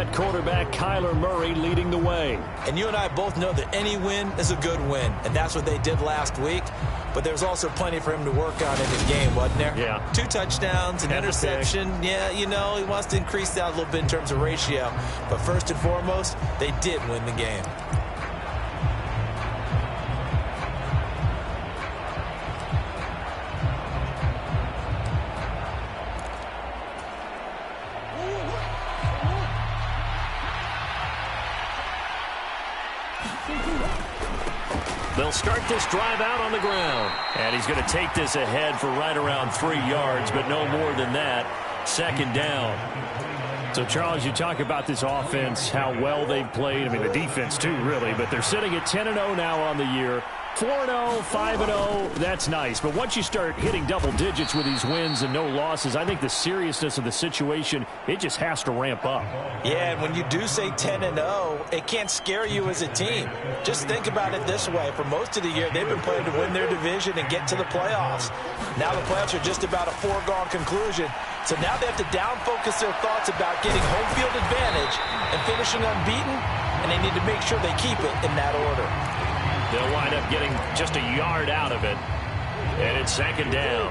got quarterback Kyler Murray leading the way. And you and I both know that any win is a good win, and that's what they did last week. But there's also plenty for him to work on in the game, wasn't there? Yeah. 2 touchdowns, an interception. Yeah, you know, he wants to increase that a little bit in terms of ratio. But first and foremost, they did win the game. They'll start this drive out on the ground. And he's going to take this ahead for right around 3 yards, but no more than that. Second down. So, Charles, you talk about this offense, how well they've played. I mean, the defense, too, really. But they're sitting at 10-0 now on the year. 4-0, 5-0, that's nice. But once you start hitting double digits with these wins and no losses, I think the seriousness of the situation, it just has to ramp up. Yeah, and when you do say 10-0, it can't scare you as a team. Just think about it this way. For most of the year, they've been playing to win their division and get to the playoffs. Now the playoffs are just about a foregone conclusion. So now they have to down-focus their thoughts about getting home field advantage and finishing unbeaten, and they need to make sure they keep it in that order. They'll wind up getting just a yard out of it. And it's second down.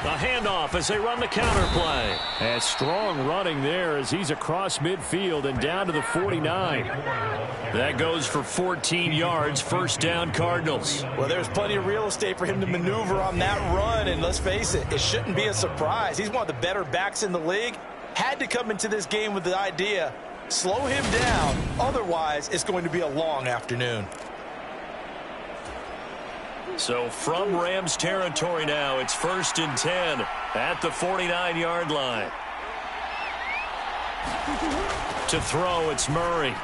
The handoff as they run the counter play. And strong running there as he's across midfield and down to the 49. That goes for 14 yards. First down, Cardinals. Well, there's plenty of real estate for him to maneuver on that run. And let's face it, it shouldn't be a surprise. He's one of the better backs in the league. Had to come into this game with the idea, slow him down. Otherwise, it's going to be a long afternoon. So from Rams territory now, it's 1st and 10 at the 49-yard line. To throw, it's Murray.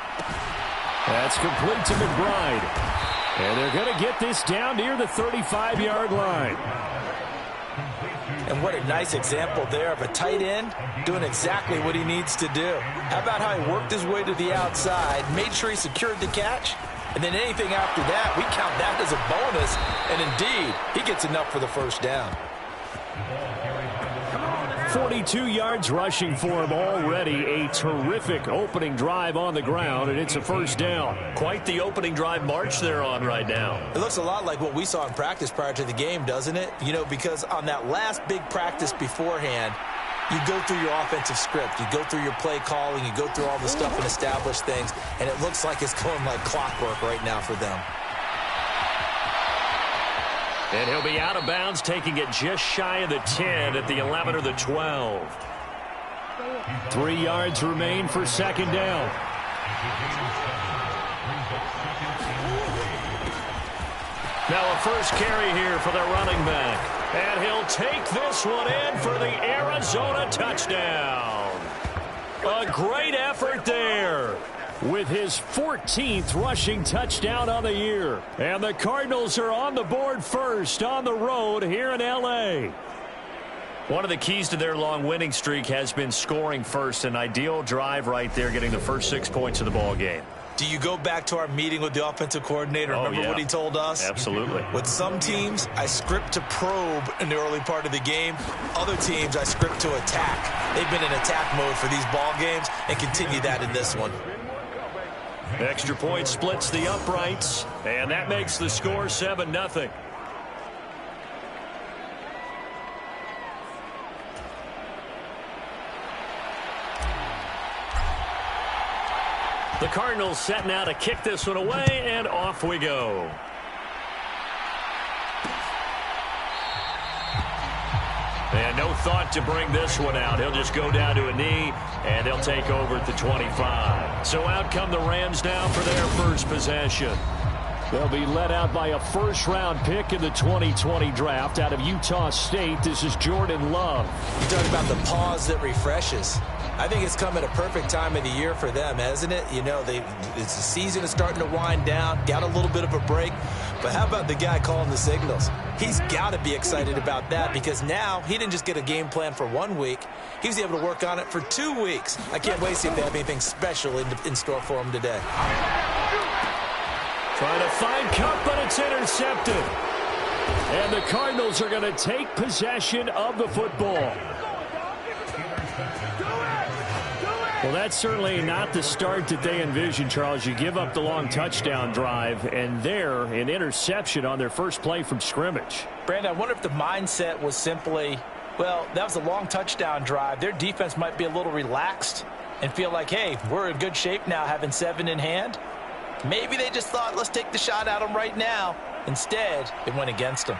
That's complete to McBride. And they're going to get this down near the 35-yard line. And what a nice example there of a tight end doing exactly what he needs to do. How about how he worked his way to the outside, made sure he secured the catch, and then anything after that, we count that as a bonus. And indeed, he gets enough for the first down. 42 yards rushing for him already. A terrific opening drive on the ground, and it's a first down. Quite the opening drive march they're on right now. It looks a lot like what we saw in practice prior to the game, doesn't it? You know, because on that last big practice beforehand, you go through your offensive script. You go through your play calling. You go through all the stuff and establish things, and it looks like it's going like clockwork right now for them. And he'll be out of bounds, taking it just shy of the 10 at the 11 or the 12. 3 yards remain for second down. Now a first carry here for the running back. And he'll take this one in for the Arizona touchdown. A great effort there, with his 14th rushing touchdown on the year. And the Cardinals are on the board first on the road here in L.A. One of the keys to their long winning streak has been scoring first. An ideal drive right there, getting the first 6 points of the ball game. Do you go back to our meeting with the offensive coordinator? Remember what he told us? Absolutely. With some teams, I script to probe in the early part of the game. Other teams, I script to attack. They've been in attack mode for these ball games and continue that in this one. Extra point splits the uprights, and that makes the score 7-0. The Cardinals set now to kick this one away, and off we go. And no thought to bring this one out. He'll just go down to a knee, and they'll take over at the 25. So out come the Rams now for their first possession. They'll be led out by a first-round pick in the 2020 draft out of Utah State. This is Jordan Love. You talk about the pause that refreshes. I think it's come at a perfect time of the year for them, hasn't it? You know, the season is starting to wind down, got a little bit of a break. But how about the guy calling the signals? He's got to be excited about that, because now he didn't just get a game plan for 1 week. He was able to work on it for 2 weeks. I can't wait to see if they have anything special in store for him today. Trying to find Cup, but it's intercepted. And the Cardinals are going to take possession of the football. Well, that's certainly not the start that they envisioned, Charles. You give up the long touchdown drive, and there, an interception on their first play from scrimmage. Brandon, I wonder if the mindset was simply, well, that was a long touchdown drive. Their defense might be a little relaxed and feel like, hey, we're in good shape now having 7 in hand. Maybe they just thought, let's take the shot at them right now. Instead, it went against them.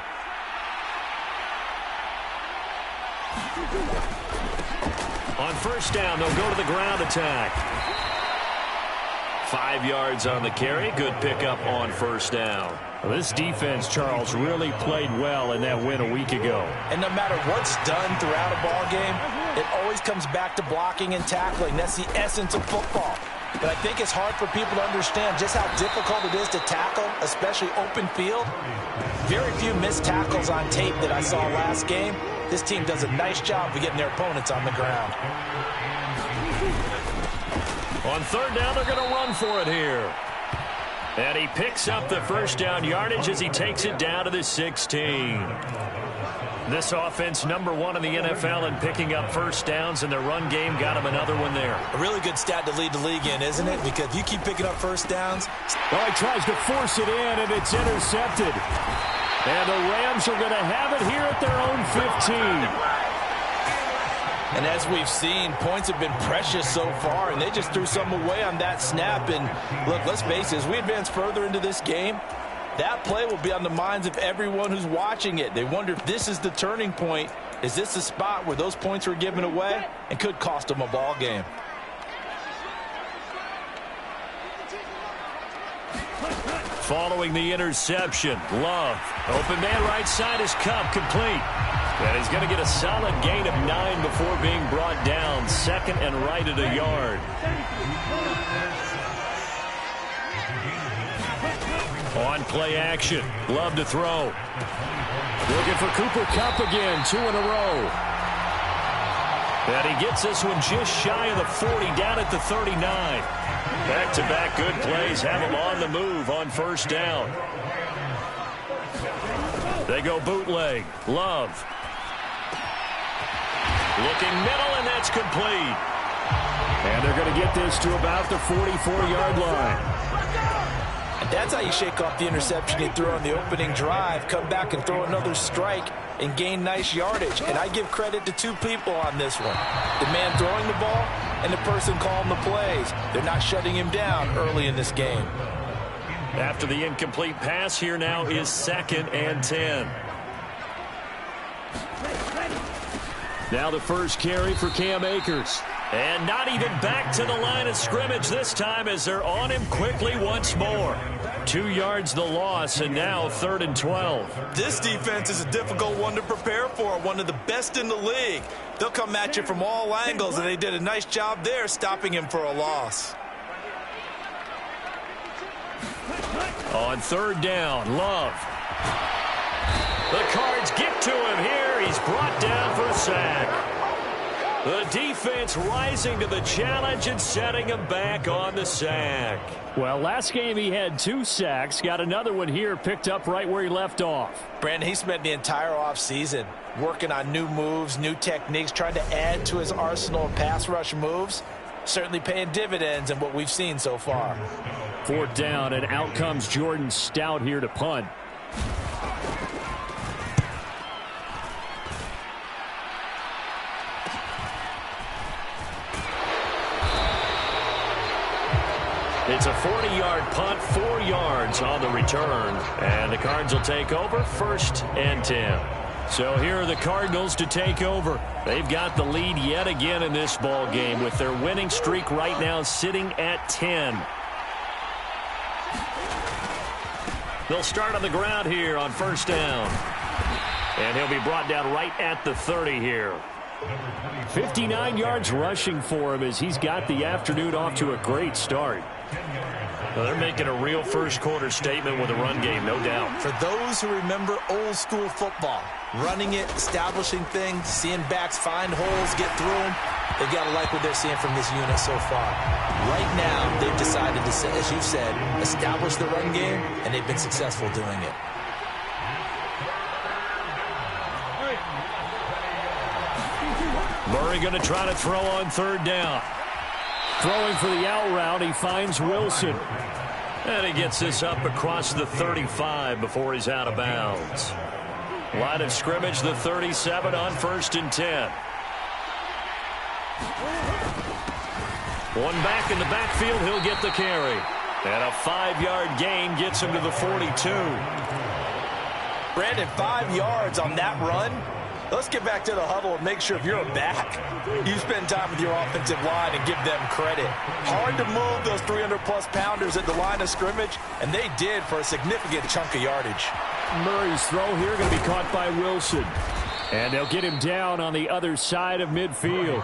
On first down, they'll go to the ground attack. 5 yards on the carry. Good pickup on first down. Well, this defense, Charles, really played well in that win a week ago. And no matter what's done throughout a ball game, it always comes back to blocking and tackling. That's the essence of football. But I think it's hard for people to understand just how difficult it is to tackle, especially open field. Very few missed tackles on tape that I saw last game. This team does a nice job of getting their opponents on the ground. On third down, they're going to run for it here. And he picks up the first down yardage as he takes it down to the 16. This offense, #1 in the NFL in picking up first downs, and their run game got him another one there. A really good stat to lead the league in, isn't it? Because you keep picking up first downs. Well, he tries to force it in, and it's intercepted. And the Rams are going to have it here at their own 15. And as we've seen, points have been precious so far, and they just threw some away on that snap. And look, let's face it, as we advance further into this game, that play will be on the minds of everyone who's watching it. They wonder if this is the turning point. Is this the spot where those points were given away and could cost them a ball game? Following the interception, Love. Open man right side is Cup, complete. And he's going to get a solid gain of 9 before being brought down. Second and right at a yard. On play action, Love to throw. Looking for Cooper Kupp again, 2 in a row. And he gets this one just shy of the 40, down at the 39. Back-to-back good plays have him on the move on first down. They go bootleg. Love. Looking middle, and that's complete. And they're going to get this to about the 44-yard line. And that's how you shake off the interception you threw on the opening drive. Come back and throw another strike and gain nice yardage. And I give credit to 2 people on this one. The man throwing the ball and the person calling the plays. They're not shutting him down early in this game. After the incomplete pass, here now is 2nd and 10. Now the first carry for Cam Akers. And not even back to the line of scrimmage this time as they're on him quickly once more. 2 yards the loss, and now 3rd and 12. This defense is a difficult one to prepare for, one of the best in the league. They'll come at you from all angles, and they did a nice job there stopping him for a loss. On 3rd down, Love. The Cards get to him here. He's brought down for a sack. The defense rising to the challenge and setting him back on the sack. Well, last game he had 2 sacks. Got another one here, picked up right where he left off. Brandon, he spent the entire offseason working on new moves, new techniques, trying to add to his arsenal of pass rush moves. Certainly paying dividends in what we've seen so far. 4th down, and out comes Jordan Stout here to punt. It's a 40-yard punt, 4 yards on the return. And the Cards will take over, 1st and 10. So here are the Cardinals to take over. They've got the lead yet again in this ball game with their winning streak right now sitting at 10. They'll start on the ground here on 1st down. And he'll be brought down right at the 30 here. 59 yards rushing for him as he's got the afternoon off to a great start. Well, they're making a real first-quarter statement with a run game, no doubt. For those who remember old-school football, running it, establishing things, seeing backs find holes, get through them, they've got to like what they're seeing from this unit so far. Right now, they've decided to, as you said, establish the run game, and they've been successful doing it. Murray going to try to throw on third down. Throwing for the out route, he finds Wilson. And he gets this up across the 35 before he's out of bounds. Line of scrimmage, the 37 on 1st and 10. One back in the backfield, he'll get the carry. And a 5-yard gain gets him to the 42. Brandon, 5 yards on that run. Let's get back to the huddle and make sure if you're a back, you spend time with your offensive line and give them credit. Hard to move those 300-plus pounders at the line of scrimmage, and they did for a significant chunk of yardage. Murray's throw here going to be caught by Wilson. And they'll get him down on the other side of midfield.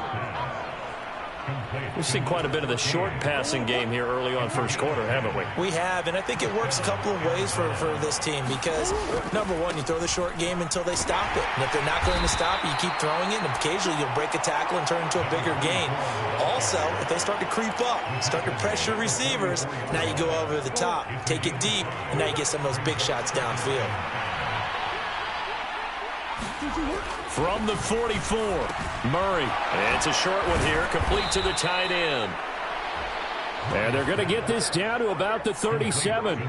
We've seen quite a bit of the short passing game here early on first quarter, haven't we? We have, and I think it works a couple of ways for this team because, number one, you throw the short game until they stop it. And if they're not going to stop it, you keep throwing it, and occasionally you'll break a tackle and turn into a bigger gain. Also, if they start to creep up, start to pressure receivers, now you go over the top, take it deep, and now you get some of those big shots downfield. From the 44, Murray. And it's a short one here, complete to the tight end. And they're going to get this down to about the 37.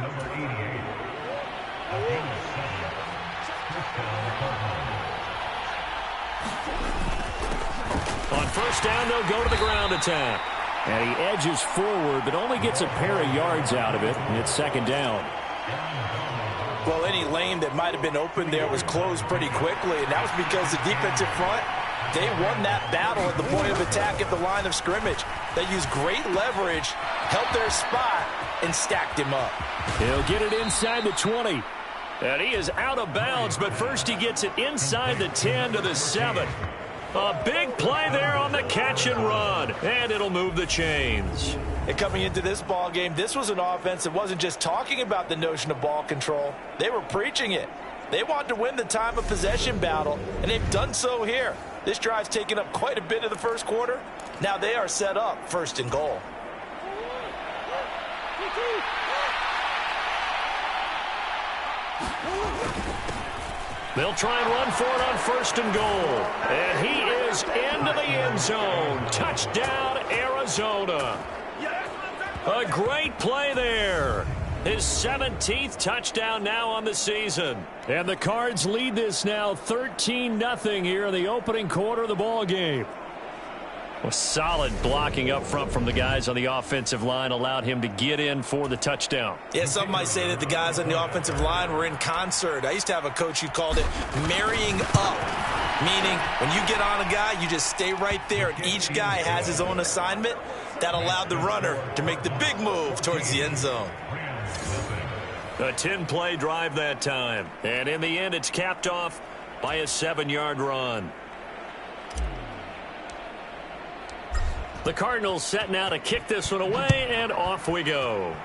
On first down, they'll go to the ground attack. And he edges forward, but only gets a pair of yards out of it, and it's second down. Well, any lane that might have been open there was closed pretty quickly, and that was because the defensive front, they won that battle at the point of attack at the line of scrimmage. They used great leverage, held their spot, and stacked him up. He'll get it inside the 20. And he is out of bounds, but first he gets it inside the 10 to the 7. A big play there on the catch and run, and it'll move the chains. And coming into this ball game, this was an offense that wasn't just talking about the notion of ball control. They were preaching it. They wanted to win the time of possession battle, and they've done so here. This drive's taken up quite a bit of the first quarter. Now they are set up 1st and goal. They'll try and run for it on 1st and goal. And he is into the end zone. Touchdown, Arizona. A great play there. His 17th touchdown now on the season. And the Cards lead this now 13-0 here in the opening quarter of the ball game. Well, solid blocking up front from the guys on the offensive line allowed him to get in for the touchdown. Yeah, some might say that the guys on the offensive line were in concert. I used to have a coach who called it marrying up, meaning when you get on a guy, you just stay right there, and each guy has his own assignment. That allowed the runner to make the big move towards the end zone. A 10-play drive that time. And in the end, it's capped off by a 7-yard run. The Cardinals setting out to kick this one away, and off we go.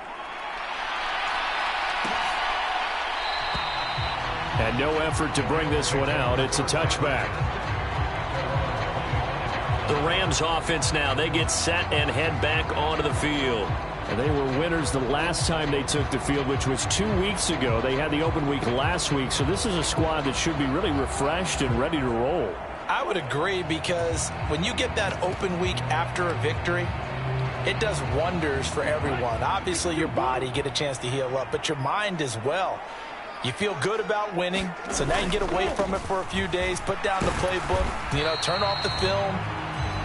And no effort to bring this one out. It's a touchback. The Rams offense now, they get set and head back onto the field. And they were winners the last time they took the field, which was 2 weeks ago. They had the open week last week, so this is a squad that should be really refreshed and ready to roll. I would agree, because when you get that open week after a victory, it does wonders for everyone. Obviously, your body, get a chance to heal up, but your mind as well. You feel good about winning, so now you can get away from it for a few days, put down the playbook, turn off the film.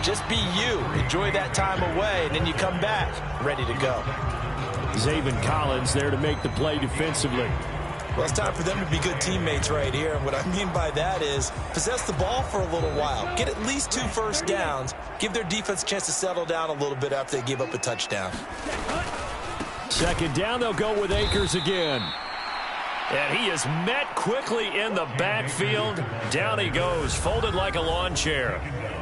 Just be you. Enjoy that time away, and then you come back ready to go. Zaven Collins there to make the play defensively. Well, it's time for them to be good teammates right here. And what I mean by that is possess the ball for a little while. Get at least 2 first downs. Give their defense a chance to settle down a little bit after they give up a touchdown. Second down, they'll go with Akers again. And he is met quickly in the backfield. Down he goes, folded like a lawn chair.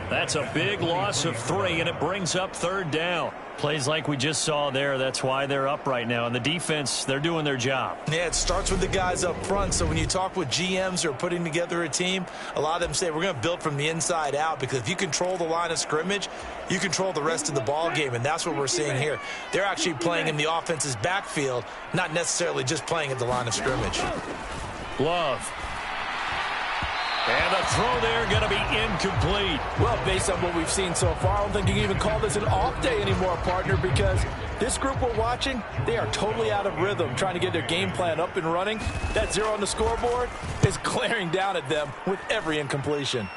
That's a big loss of 3, and it brings up 3rd down. Plays like we just saw there, that's why they're up right now. And the defense, they're doing their job. Yeah, it starts with the guys up front. So when you talk with GMs who are putting together a team, a lot of them say we're going to build from the inside out, because if you control the line of scrimmage, you control the rest of the ball game, and that's what we're seeing here. They're actually playing in the offense's backfield, not necessarily just playing at the line of scrimmage. Love. And the throw there going to be incomplete. Well, based on what we've seen so far, I don't think you can even call this an off day anymore, partner, because this group we're watching, they are totally out of rhythm, trying to get their game plan up and running. That 0 on the scoreboard is glaring down at them with every incompletion.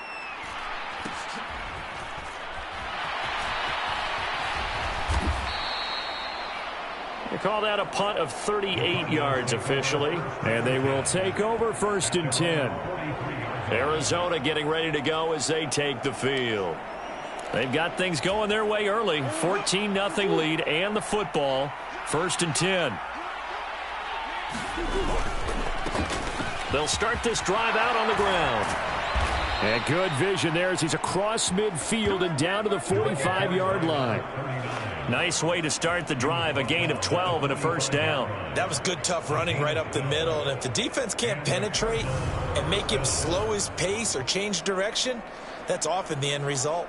They call that a punt of 38 yards officially, and they will take over 1st and 10. Arizona getting ready to go as they take the field. They've got things going their way early. 14-0 lead and the football. 1st and 10. They'll start this drive out on the ground. And good vision there as he's across midfield and down to the 45-yard line. Nice way to start the drive, a gain of 12 and a 1st down. That was good, tough running right up the middle. And if the defense can't penetrate and make him slow his pace or change direction, that's often the end result.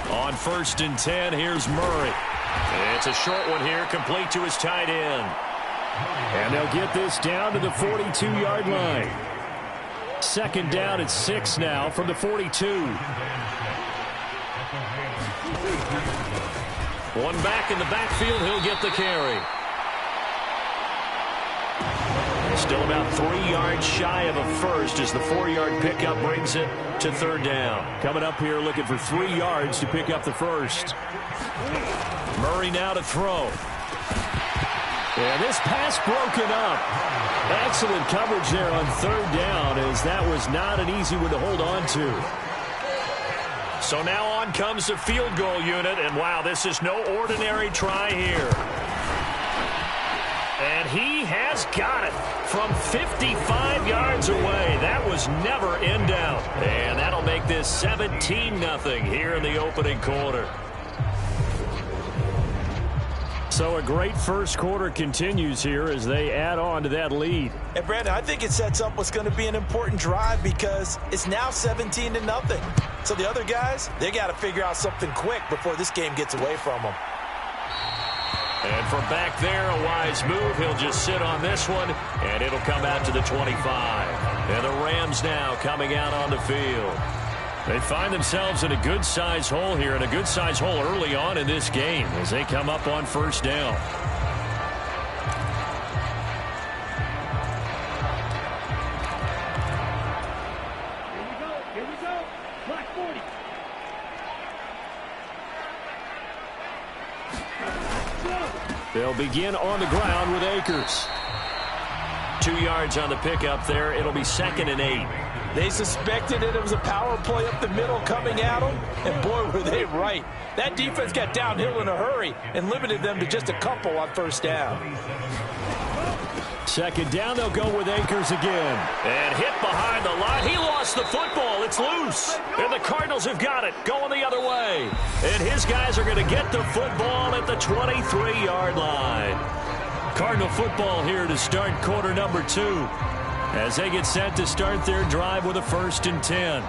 On 1st and 10, here's Murray. It's a short one here, complete to his tight end. And they'll get this down to the 42-yard line. 2nd down at 6 now from the 42. One back in the backfield, he'll get the carry. Still about 3 yards shy of a first as the 4-yard pickup brings it to 3rd down. Coming up here looking for 3 yards to pick up the first. Murray now to throw. And this pass broken up. Excellent coverage there on 3rd down as that was not an easy one to hold on to. So now on comes the field goal unit, and wow, this is no ordinary try here. And he has got it from 55 yards away. That was never in doubt. And that'll make this 17-0 here in the opening quarter. So a great first quarter continues here as they add on to that lead. And Brandon, I think it sets up what's going to be an important drive because it's now 17-0. So the other guys, they got to figure out something quick before this game gets away from them. And from back there, a wise move. He'll just sit on this one, and it'll come out to the 25. And the Rams now coming out on the field. They find themselves in a good-size hole here, and a good-size hole early on in this game as they come up on 1st down. Here we go. Black 40. They'll begin on the ground with Akers. 2 yards on the pickup there. It'll be 2nd and 8. They suspected it was a power play up the middle coming at them, and boy, were they right. That defense got downhill in a hurry and limited them to just a couple on 1st down. 2nd down, they'll go with Akers again. And hit behind the line. He lost the football. It's loose. And the Cardinals have got it, going the other way. And his guys are going to get the football at the 23-yard line. Cardinal football here to start quarter number 2. As they get set to start their drive with a 1st and 10.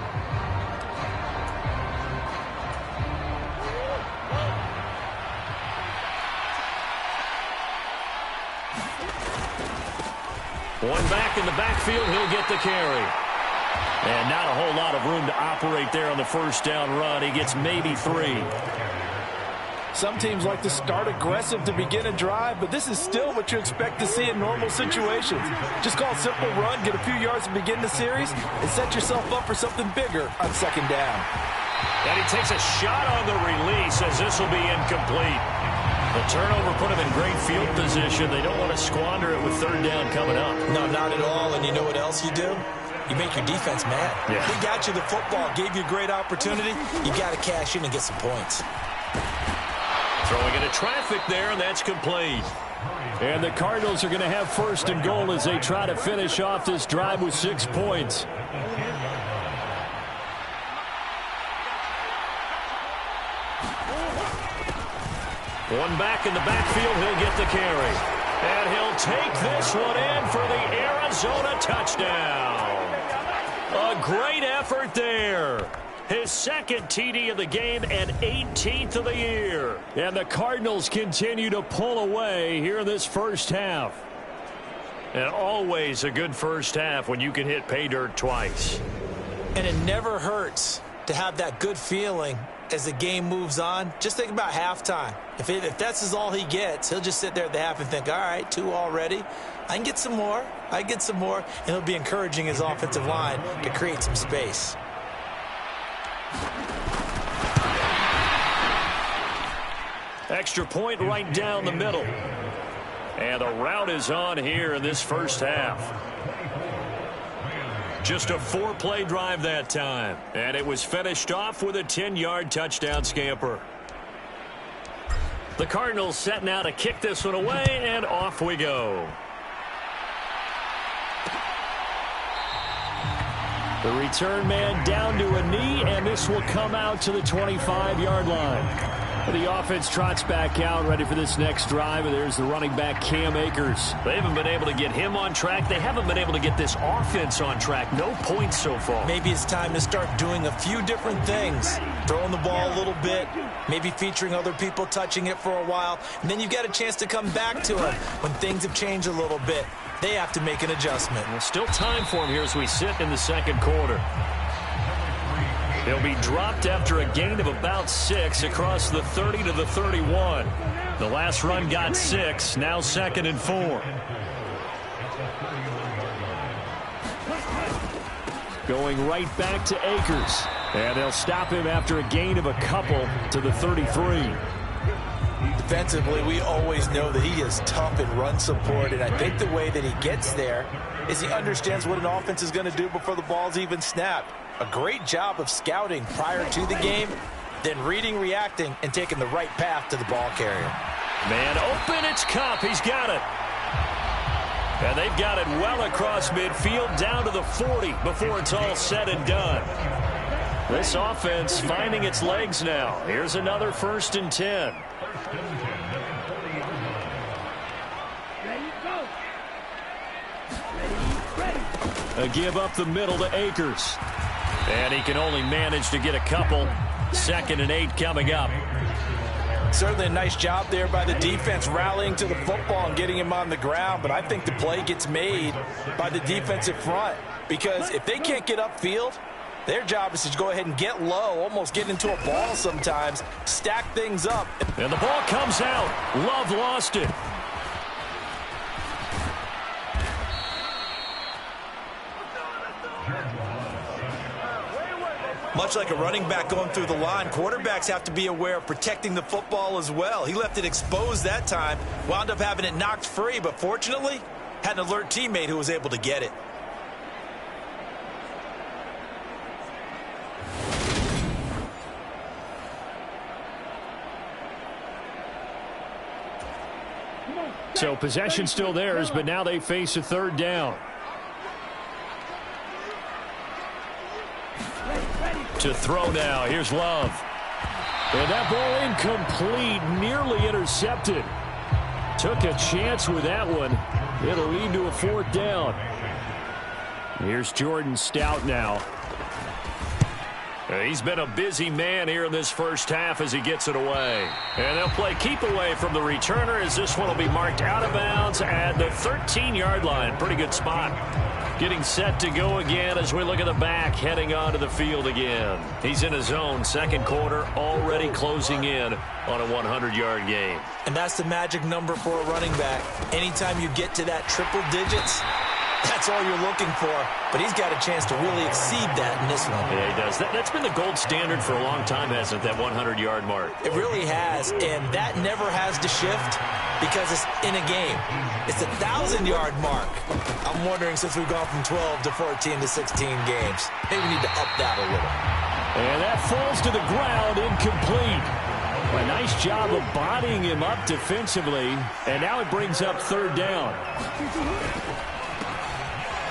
One back in the backfield, he'll get the carry. And not a whole lot of room to operate there on the 1st down run. He gets maybe 3. Some teams like to start aggressive to begin a drive, but this is still what you expect to see in normal situations. Just call a simple run, get a few yards to begin the series, and set yourself up for something bigger on 2nd down. And he takes a shot on the release as this will be incomplete. The turnover put him in great field position. They don't want to squander it with 3rd down coming up. No, not at all. And you know what else you do? You make your defense mad. Yeah. They got you the football, gave you a great opportunity. You got to cash in and get some points. Throwing into traffic there, and that's complete. And the Cardinals are going to have 1st and goal as they try to finish off this drive with 6 points. One back in the backfield, he'll get the carry. And he'll take this one in for the Arizona touchdown. A great effort there. His second TD of the game and 18th of the year. And the Cardinals continue to pull away here in this first half. And always a good first half when you can hit pay dirt twice. And it never hurts to have that good feeling as the game moves on. Just think about halftime. If that's all he gets, he'll just sit there at the half and think, all right, 2 already. I can get some more. I can get some more. And he'll be encouraging his offensive line to create some space. Extra point right down the middle. And the route is on here in this first half. Just a 4-play drive that time. And it was finished off with a 10-yard touchdown scamper. The Cardinals set now to kick this one away, and off we go. The return man down to a knee, and this will come out to the 25-yard line. The offense trots back out, ready for this next drive, and there's the running back, Cam Akers. They haven't been able to get him on track. They haven't been able to get this offense on track. No points so far. Maybe it's time to start doing a few different things. Throwing the ball a little bit, maybe featuring other people touching it for a while, and then you've got a chance to come back to it when things have changed a little bit. They have to make an adjustment. Well, still time for him here as we sit in the second quarter. They'll be dropped after a gain of about 6 across the 30 to the 31. The last run got 6, now 2nd and 4. Going right back to Akers. And they'll stop him after a gain of a couple to the 33. Defensively, we always know that he is tough in run support, and I think the way that he gets there is he understands what an offense is going to do before the ball's even snapped. A great job of scouting prior to the game, then reading, reacting, and taking the right path to the ball carrier. Man open, it's Kupp. He's got it. And they've got it well across midfield down to the 40 before it's all said and done. This offense finding its legs now. Here's another 1st and 10. A give up the middle to Akers. And he can only manage to get a couple. 2nd and 8 coming up. Certainly a nice job there by the defense rallying to the football and getting him on the ground. But I think the play gets made by the defensive front. Because if they can't get upfield, their job is to go ahead and get low, almost get into a ball sometimes, stack things up. And the ball comes out. Love lost it. Much like a running back going through the line, quarterbacks have to be aware of protecting the football as well. He left it exposed that time, wound up having it knocked free, but fortunately, had an alert teammate who was able to get it. So possession still theirs, but now they face a 3rd down. To throw now. Here's Love. And that ball incomplete, nearly intercepted. Took a chance with that one. It'll lead to a 4th down. Here's Jordan Stout now. He's been a busy man here in this first half as he gets it away. And they'll play keep away from the returner as this one will be marked out of bounds at the 13-yard line. Pretty good spot. Getting set to go again as we look at the back, heading onto the field again. He's in his own 2nd quarter, already closing in on a 100-yard game. And that's the magic number for a running back. Anytime you get to that triple digits, that's all you're looking for. But he's got a chance to really exceed that in this one. Yeah, he does. That's been the gold standard for a long time, hasn't it, that 100-yard mark? It really has, and that never has to shift because it's in a game. It's a 1,000-yard mark. I'm wondering, since we've gone from 12 to 14 to 16 games, maybe we need to up that a little. And that falls to the ground, incomplete. A nice job of bodying him up defensively, and now it brings up 3rd down.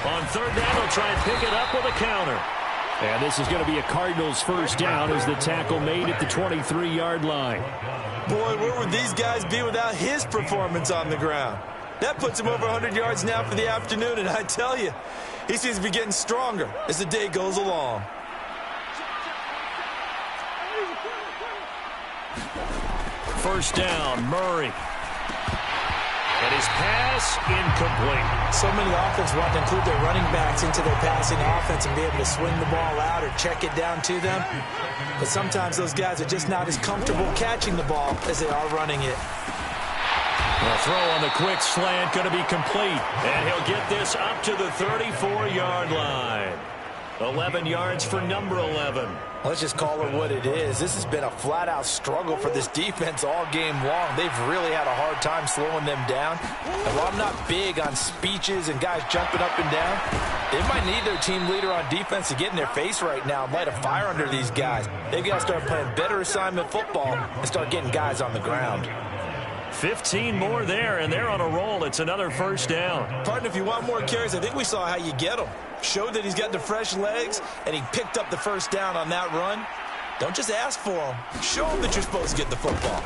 On 3rd down, they'll try and pick it up with a counter. And this is going to be a Cardinals 1st down as the tackle made at the 23-yard line. Boy, where would these guys be without his performance on the ground? That puts him over 100 yards now for the afternoon, and I tell you, he seems to be getting stronger as the day goes along. First down, Murray. And his pass incomplete. So many offenses want to include their running backs into their passing offense and be able to swing the ball out or check it down to them. But sometimes those guys are just not as comfortable catching the ball as they are running it. The throw on the quick slant going to be complete. And he'll get this up to the 34-yard line. 11 yards for number 11. Let's just call it what it is. This has been a flat-out struggle for this defense all game long. They've really had a hard time slowing them down. And while I'm not big on speeches and guys jumping up and down, they might need their team leader on defense to get in their face right now and light a fire under these guys. They've got to start playing better assignment football and start getting guys on the ground. 15 more there, and they're on a roll. It's another first down. Partner, if you want more carries, I think we saw how you get them. Showed that he's got the fresh legs, and he picked up the first down on that run. Don't just ask for him. Show him that you're supposed to get the football.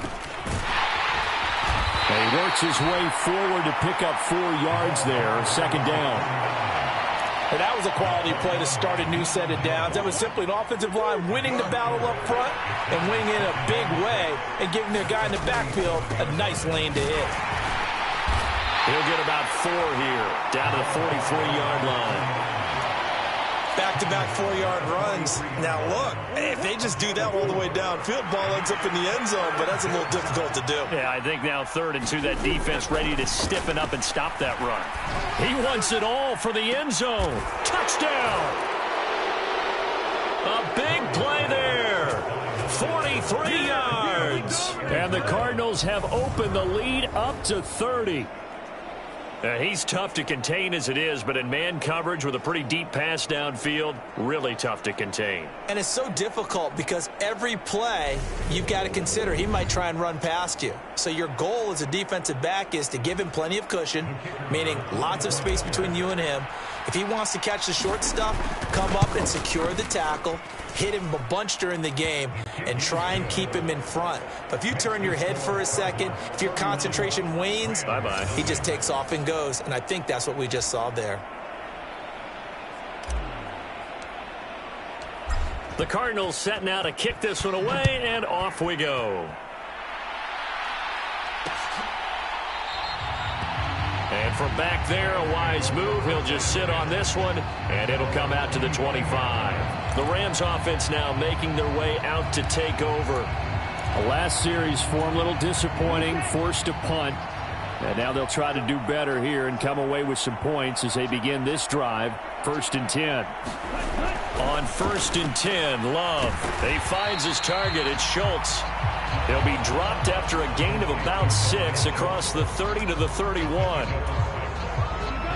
And he works his way forward to pick up 4 yards there. Second down. And that was a quality play to start a new set of downs. That was simply an offensive line winning the battle up front and winning in a big way and giving their guy in the backfield a nice lane to hit. He'll get about 4 here, down to the 43-yard line. Back-to-back 4-yard runs. Now, look, if they just do that all the way downfield, ball ends up in the end zone, but that's a little difficult to do. Yeah, I think now 3rd and 2, that defense ready to stiffen up and stop that run. He wants it all for the end zone. Touchdown! A big play there. 43 yards. And the Cardinals have opened the lead up to 30. He's tough to contain as it is, but in man coverage with a pretty deep pass downfield, really tough to contain. And it's so difficult because every play you've got to consider he might try and run past you. So your goal as a defensive back is to give him plenty of cushion, meaning lots of space between you and him. If he wants to catch the short stuff, come up and secure the tackle, hit him a bunch during the game, and try and keep him in front. But if you turn your head for a second, if your concentration wanes, bye-bye. He just takes off and goes, and I think that's what we just saw there. The Cardinals set now to kick this one away, and off we go. And from back there, a wise move. He'll just sit on this one, and it'll come out to the 25. The Rams offense now making their way out to take over. The last series for him, a little disappointing, forced to punt. And now they'll try to do better here and come away with some points as they begin this drive. 1st and 10. On 1st and 10, Love. He finds his target. It's Schultz. He'll be dropped after a gain of about 6 across the 30 to the 31.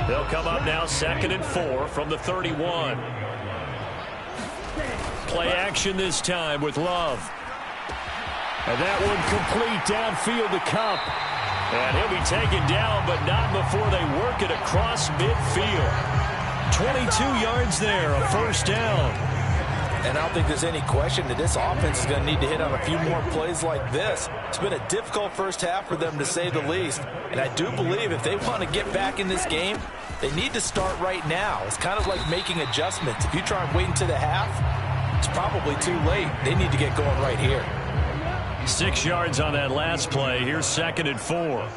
They'll come up now 2nd and 4 from the 31. Play action this time with Love. And that one complete downfield to Cup. And he'll be taken down, but not before they work it across midfield. 22 yards there, a first down. And I don't think there's any question that this offense is going to need to hit on a few more plays like this. It's been a difficult first half for them, to say the least. And I do believe if they want to get back in this game, they need to start right now. It's kind of like making adjustments. If you try and wait until the half, it's probably too late. They need to get going right here. 6 yards on that last play. Here's 2nd and 4.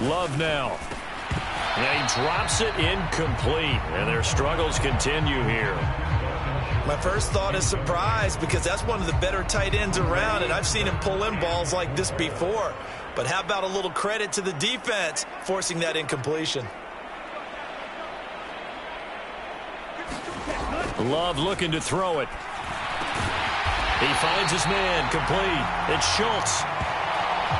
Love now. And he drops it incomplete. And their struggles continue here. My first thought is surprise, because that's one of the better tight ends around, and I've seen him pull in balls like this before. But how about a little credit to the defense forcing that incompletion? Love looking to throw it. He finds his man, complete. It's Schultz.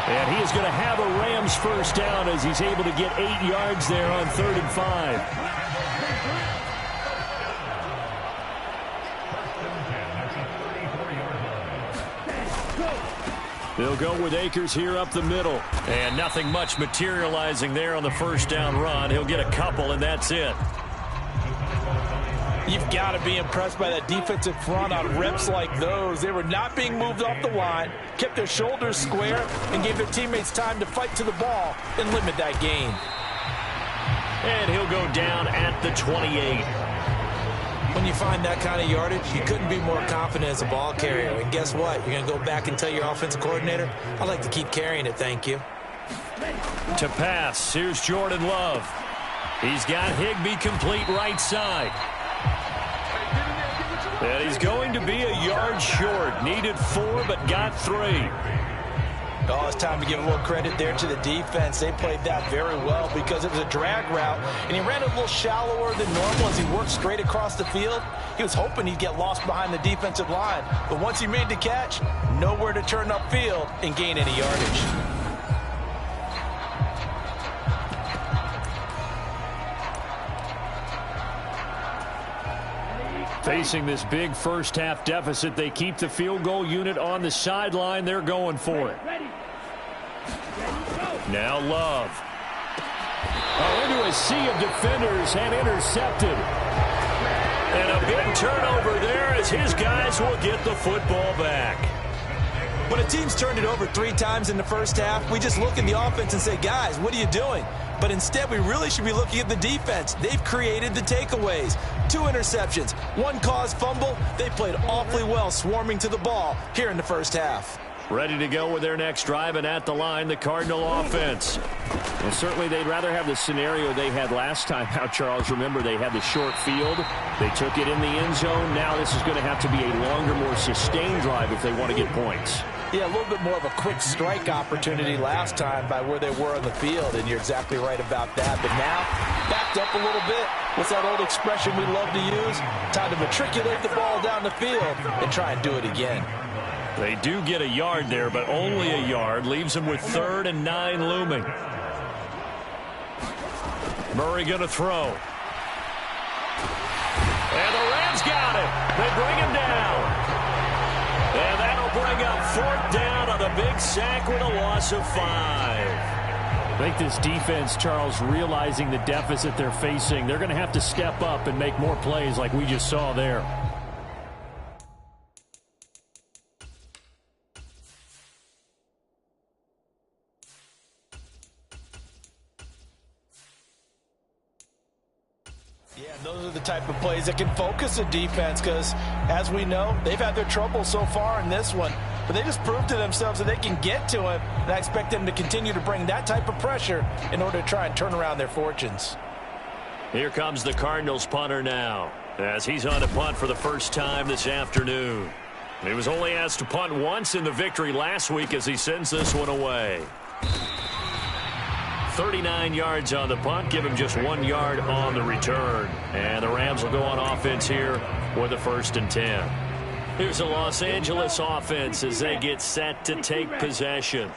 And he is going to have a Rams first down as he's able to get 8 yards there on 3rd and 5. They'll go with Akers here up the middle. And nothing much materializing there on the first down run. He'll get a couple, and that's it. You've got to be impressed by that defensive front on reps like those. They were not being moved off the line, kept their shoulders square, and gave their teammates time to fight to the ball and limit that gain. And he'll go down at the 28. When you find that kind of yardage, you couldn't be more confident as a ball carrier. And guess what? You're going to go back and tell your offensive coordinator, I'd like to keep carrying it, thank you. To pass, here's Jordan Love. He's got Higbee complete right side. And he's going to be a yard short. Needed 4, but got 3. Oh, it's time to give a little credit there to the defense. They played that very well because it was a drag route, and he ran a little shallower than normal as he worked straight across the field. He was hoping he'd get lost behind the defensive line, but once he made the catch, nowhere to turn upfield and gain any yardage. Facing this big first-half deficit, they keep the field goal unit on the sideline. They're going for it. Now Love. Oh, into a sea of defenders and intercepted. And a big turnover there as his guys will get the football back. When a team's turned it over 3 times in the first half, we just look at the offense and say, guys, what are you doing? But instead, we really should be looking at the defense. They've created the takeaways. 2 interceptions, 1 caused fumble. They played awfully well swarming to the ball here in the first half. Ready to go with their next drive, and at the line, the Cardinal offense. Well, certainly they'd rather have the scenario they had last time out, Charles. Remember, they had the short field. They took it in the end zone. Now this is going to have to be a longer, more sustained drive if they want to get points. Yeah, a little bit more of a quick strike opportunity last time by where they were on the field, and you're exactly right about that. But now, backed up a little bit. What's that old expression we love to use? Time to matriculate the ball down the field and try and do it again. They do get a yard there, but only a yard. Leaves them with 3rd and 9 looming. Murray going to throw. And the Rams got it. They bring him down. And that'll bring up 4th down on a big sack with a loss of 5. I think this defense, Charles, realizing the deficit they're facing, they're going to have to step up and make more plays like we just saw there. Yeah, those are the type of plays that can focus a defense because, as we know, they've had their trouble so far in this one. But they just proved to themselves that they can get to him, and I expect them to continue to bring that type of pressure in order to try and turn around their fortunes. Here comes the Cardinals punter now, as he's on to punt for the first time this afternoon. He was only asked to punt once in the victory last week as he sends this one away. 39 yards on the punt, give him just 1 yard on the return. And the Rams will go on offense here with a 1st and 10. Here's the Los Angeles offense as they get set to take possession.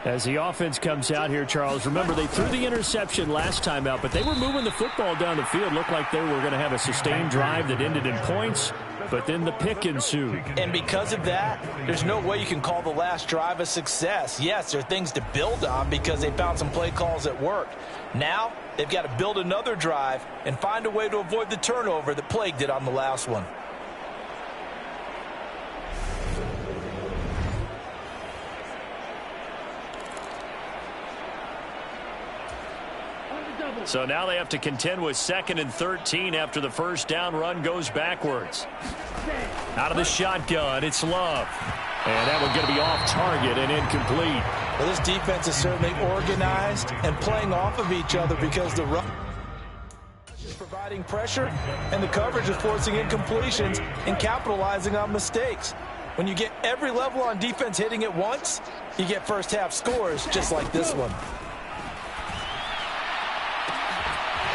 As the offense comes out here, Charles, remember they threw the interception last time out, but they were moving the football down the field. Looked like they were going to have a sustained drive that ended in points, but then the pick ensued. And because of that, there's no way you can call the last drive a success. Yes, there are things to build on because they found some play calls that worked. Now, they've got to build another drive and find a way to avoid the turnover that plagued it on the last one. So now they have to contend with 2nd and 13 after the first down run goes backwards. Out of the shotgun, it's Love. And that one's going to be off target and incomplete. Well, this defense is certainly organized and playing off of each other because the run is providing pressure and the coverage is forcing incompletions and capitalizing on mistakes. When you get every level on defense hitting at once, you get first half scores just like this one.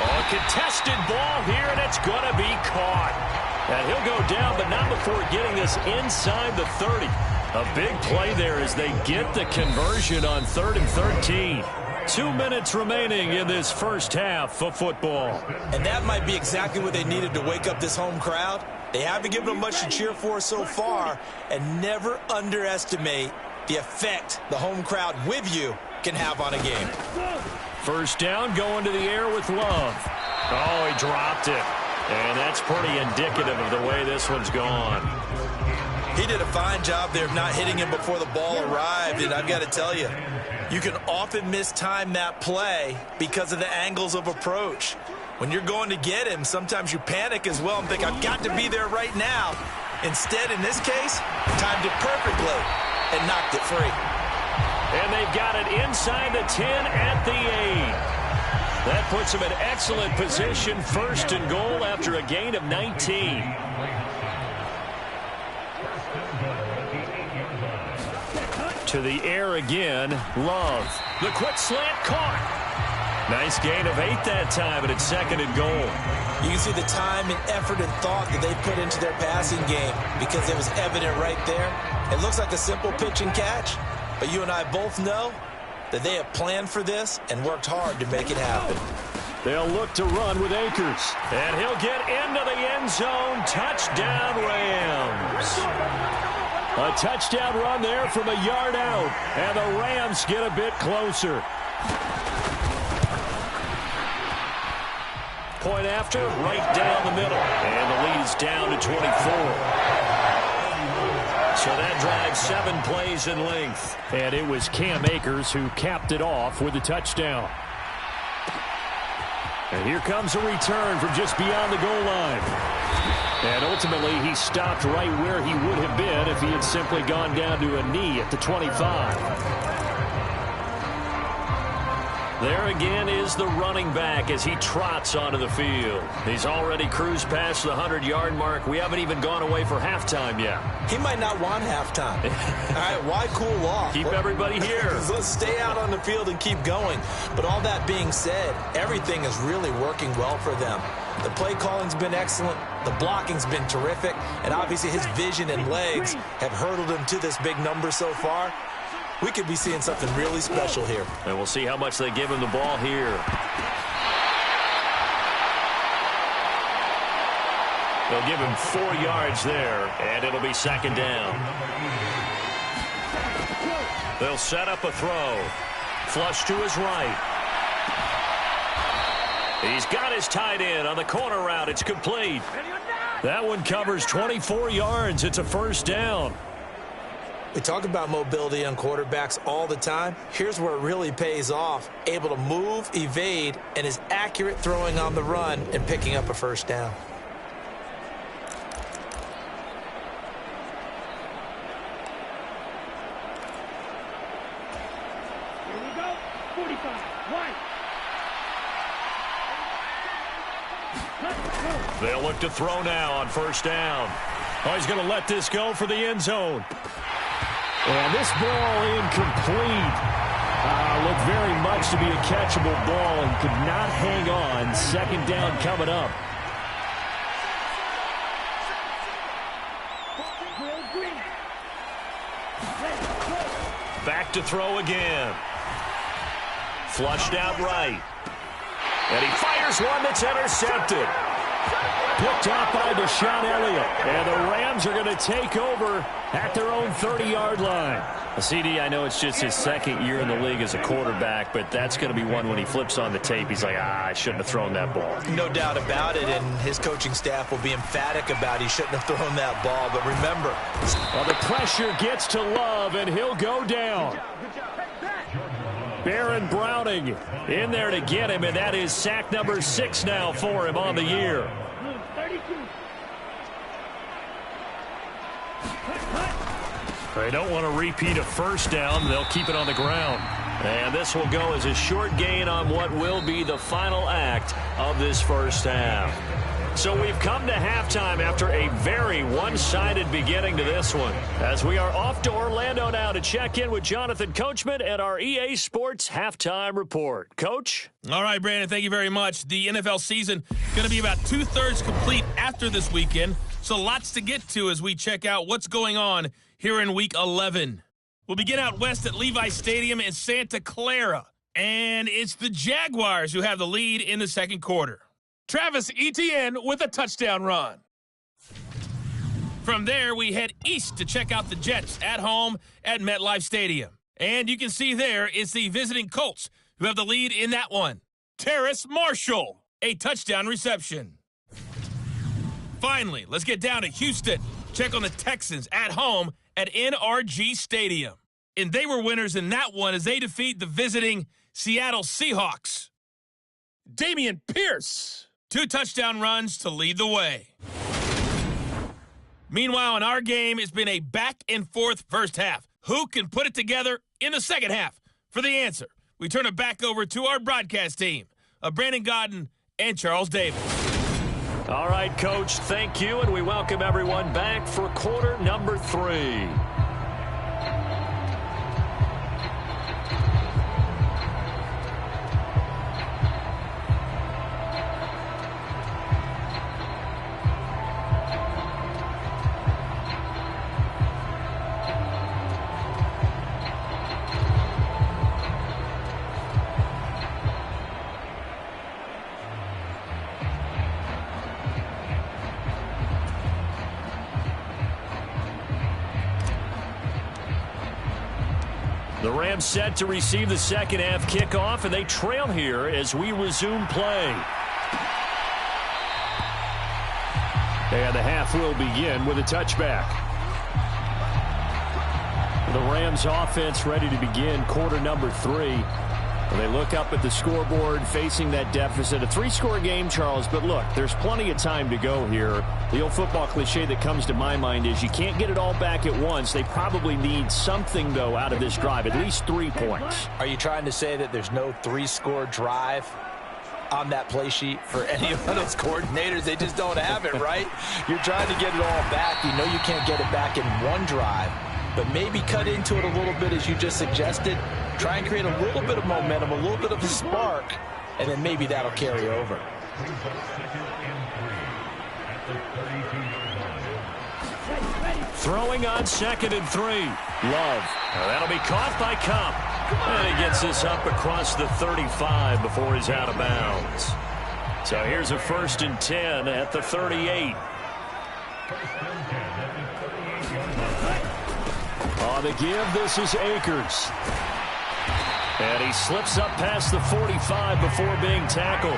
Oh, contested ball here, and it's going to be caught. And he'll go down, but not before getting this inside the 30. A big play there as they get the conversion on 3rd and 13. 2 minutes remaining in this first half of football. And that might be exactly what they needed to wake up this home crowd. They haven't given them much to cheer for so far, and never underestimate the effect the home crowd with you can have on a game. First down, going to the air with Love. Oh, he dropped it. And that's pretty indicative of the way this one's gone. He did a fine job there of not hitting him before the ball arrived, and I've got to tell you, you can often mistime that play because of the angles of approach. When you're going to get him, sometimes you panic as well and think, I've got to be there right now. Instead, in this case, timed it perfectly and knocked it free. And they've got it inside the 10 at the 8. That puts him in excellent position, 1st and goal after a gain of 19. To the air again, Love. The quick slant caught. Nice gain of 8 that time, and it's 2nd and goal. You can see the time and effort and thought that they put into their passing game because it was evident right there. It looks like a simple pitch and catch, but you and I both know that they have planned for this and worked hard to make it happen. They'll look to run with Akers. And he'll get into the end zone. Touchdown, Rams. A touchdown run there from a yard out. And the Rams get a bit closer. Point after, right down the middle. And the lead is down to 24. So that drives 7 plays in length. And it was Cam Akers who capped it off with a touchdown. And here comes a return from just beyond the goal line. And ultimately, he stopped right where he would have been if he had simply gone down to a knee at the 25. There again is the running back as he trots onto the field. He's already cruised past the 100-yard mark. We haven't even gone away for halftime yet. He might not want halftime. All right, why cool off? Keep everybody here. Let's stay out on the field and keep going. But all that being said, everything is really working well for them. The play calling's been excellent. The blocking's been terrific. And obviously his vision and legs have hurdled him to this big number so far. We could be seeing something really special here. And we'll see how much they give him the ball here. They'll give him 4 yards there, and it'll be 2nd down. They'll set up a throw. Flush to his right. He's got his tight end on the corner route. It's complete. That one covers 24 yards. It's a 1st down. We talk about mobility on quarterbacks all the time. Here's where it really pays off. Able to move, evade, and is accurate throwing on the run and picking up a 1st down. Here we go. 45. Wide. They'll look to throw now on 1st down. Oh, he's going to let this go for the end zone. And this ball incomplete. Looked very much to be a catchable ball and could not hang on. 2nd down coming up. Back to throw again. Flushed out right. And he fires one that's intercepted. Picked off by Deshaun Elliott. And the Rams are going to take over at their own 30-yard line. CD, I know it's just his 2nd year in the league as a quarterback, but that's going to be one when he flips on the tape. He's like, I shouldn't have thrown that ball. No doubt about it, and his coaching staff will be emphatic about he shouldn't have thrown that ball. But remember, well, the pressure gets to Love, and he'll go down. Baron Browning in there to get him, and that is sack number 6 now for him on the year. They don't want to repeat a 1st down. They'll keep it on the ground. And this will go as a short gain on what will be the final act of this 1st half. So we've come to halftime after a very one-sided beginning to this one. As we are off to Orlando now to check in with Jonathan Coachman and our EA Sports Halftime Report. Coach? All right, Brandon, thank you very much. The NFL season going to be about 2/3 complete after this weekend. So lots to get to as we check out what's going on here in Week 11. We'll begin out west at Levi Stadium in Santa Clara. And it's the Jaguars who have the lead in the 2nd quarter. Travis Etienne with a touchdown run. From there, we head east to check out the Jets at home at MetLife Stadium. And you can see there it's the visiting Colts who have the lead in that one. Terrace Marshall, a touchdown reception. Finally, let's get down to Houston. Check on the Texans at home at NRG Stadium. And they were winners in that one as they defeat the visiting Seattle Seahawks. Damian Pierce 2 touchdown runs to lead the way. Meanwhile, in our game, it's been a back-and-forth first half. Who can put it together in the second half? For the answer, we turn it back over to our broadcast team of Brandon Godden and Charles Davis. All right, Coach, thank you, and we welcome everyone back for quarter number 3. The Rams set to receive the second half kickoff, and they trail here as we resume play. And the half will begin with a touchback. The Rams offense ready to begin quarter number 3. And they look up at the scoreboard facing that deficit. A 3-score game, Charles, but look, there's plenty of time to go here. The old football cliche that comes to my mind is you can't get it all back at once. They probably need something, though, out of this drive, at least 3 points. Are you trying to say that there's no 3-score drive on that play sheet for any of those coordinators? They just don't have it, right? You're trying to get it all back. You know you can't get it back in one drive, but maybe cut into it a little bit as you just suggested. Try and create a little bit of momentum, a little bit of a spark, and then maybe that'll carry over. Throwing on 2nd and 3. Love. That'll be caught by Cup. And he gets this up across the 35 before he's out of bounds. So here's a 1st and 10 at the 38. On the give, this is Akers. And he slips up past the 45 before being tackled.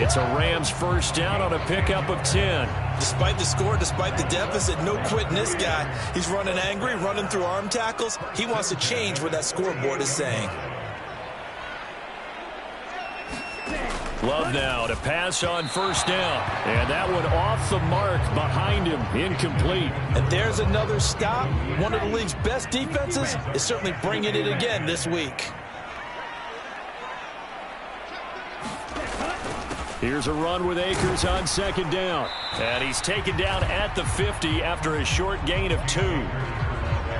It's a Rams first down on a pickup of 10. Despite the score, despite the deficit, no quitting this guy. He's running angry, running through arm tackles. He wants to change what that scoreboard is saying. Love now to pass on 1st down. And that one off the mark behind him, incomplete. And there's another stop. One of the league's best defenses is certainly bringing it again this week. Here's a run with Akers on 2nd down. And he's taken down at the 50 after a short gain of 2.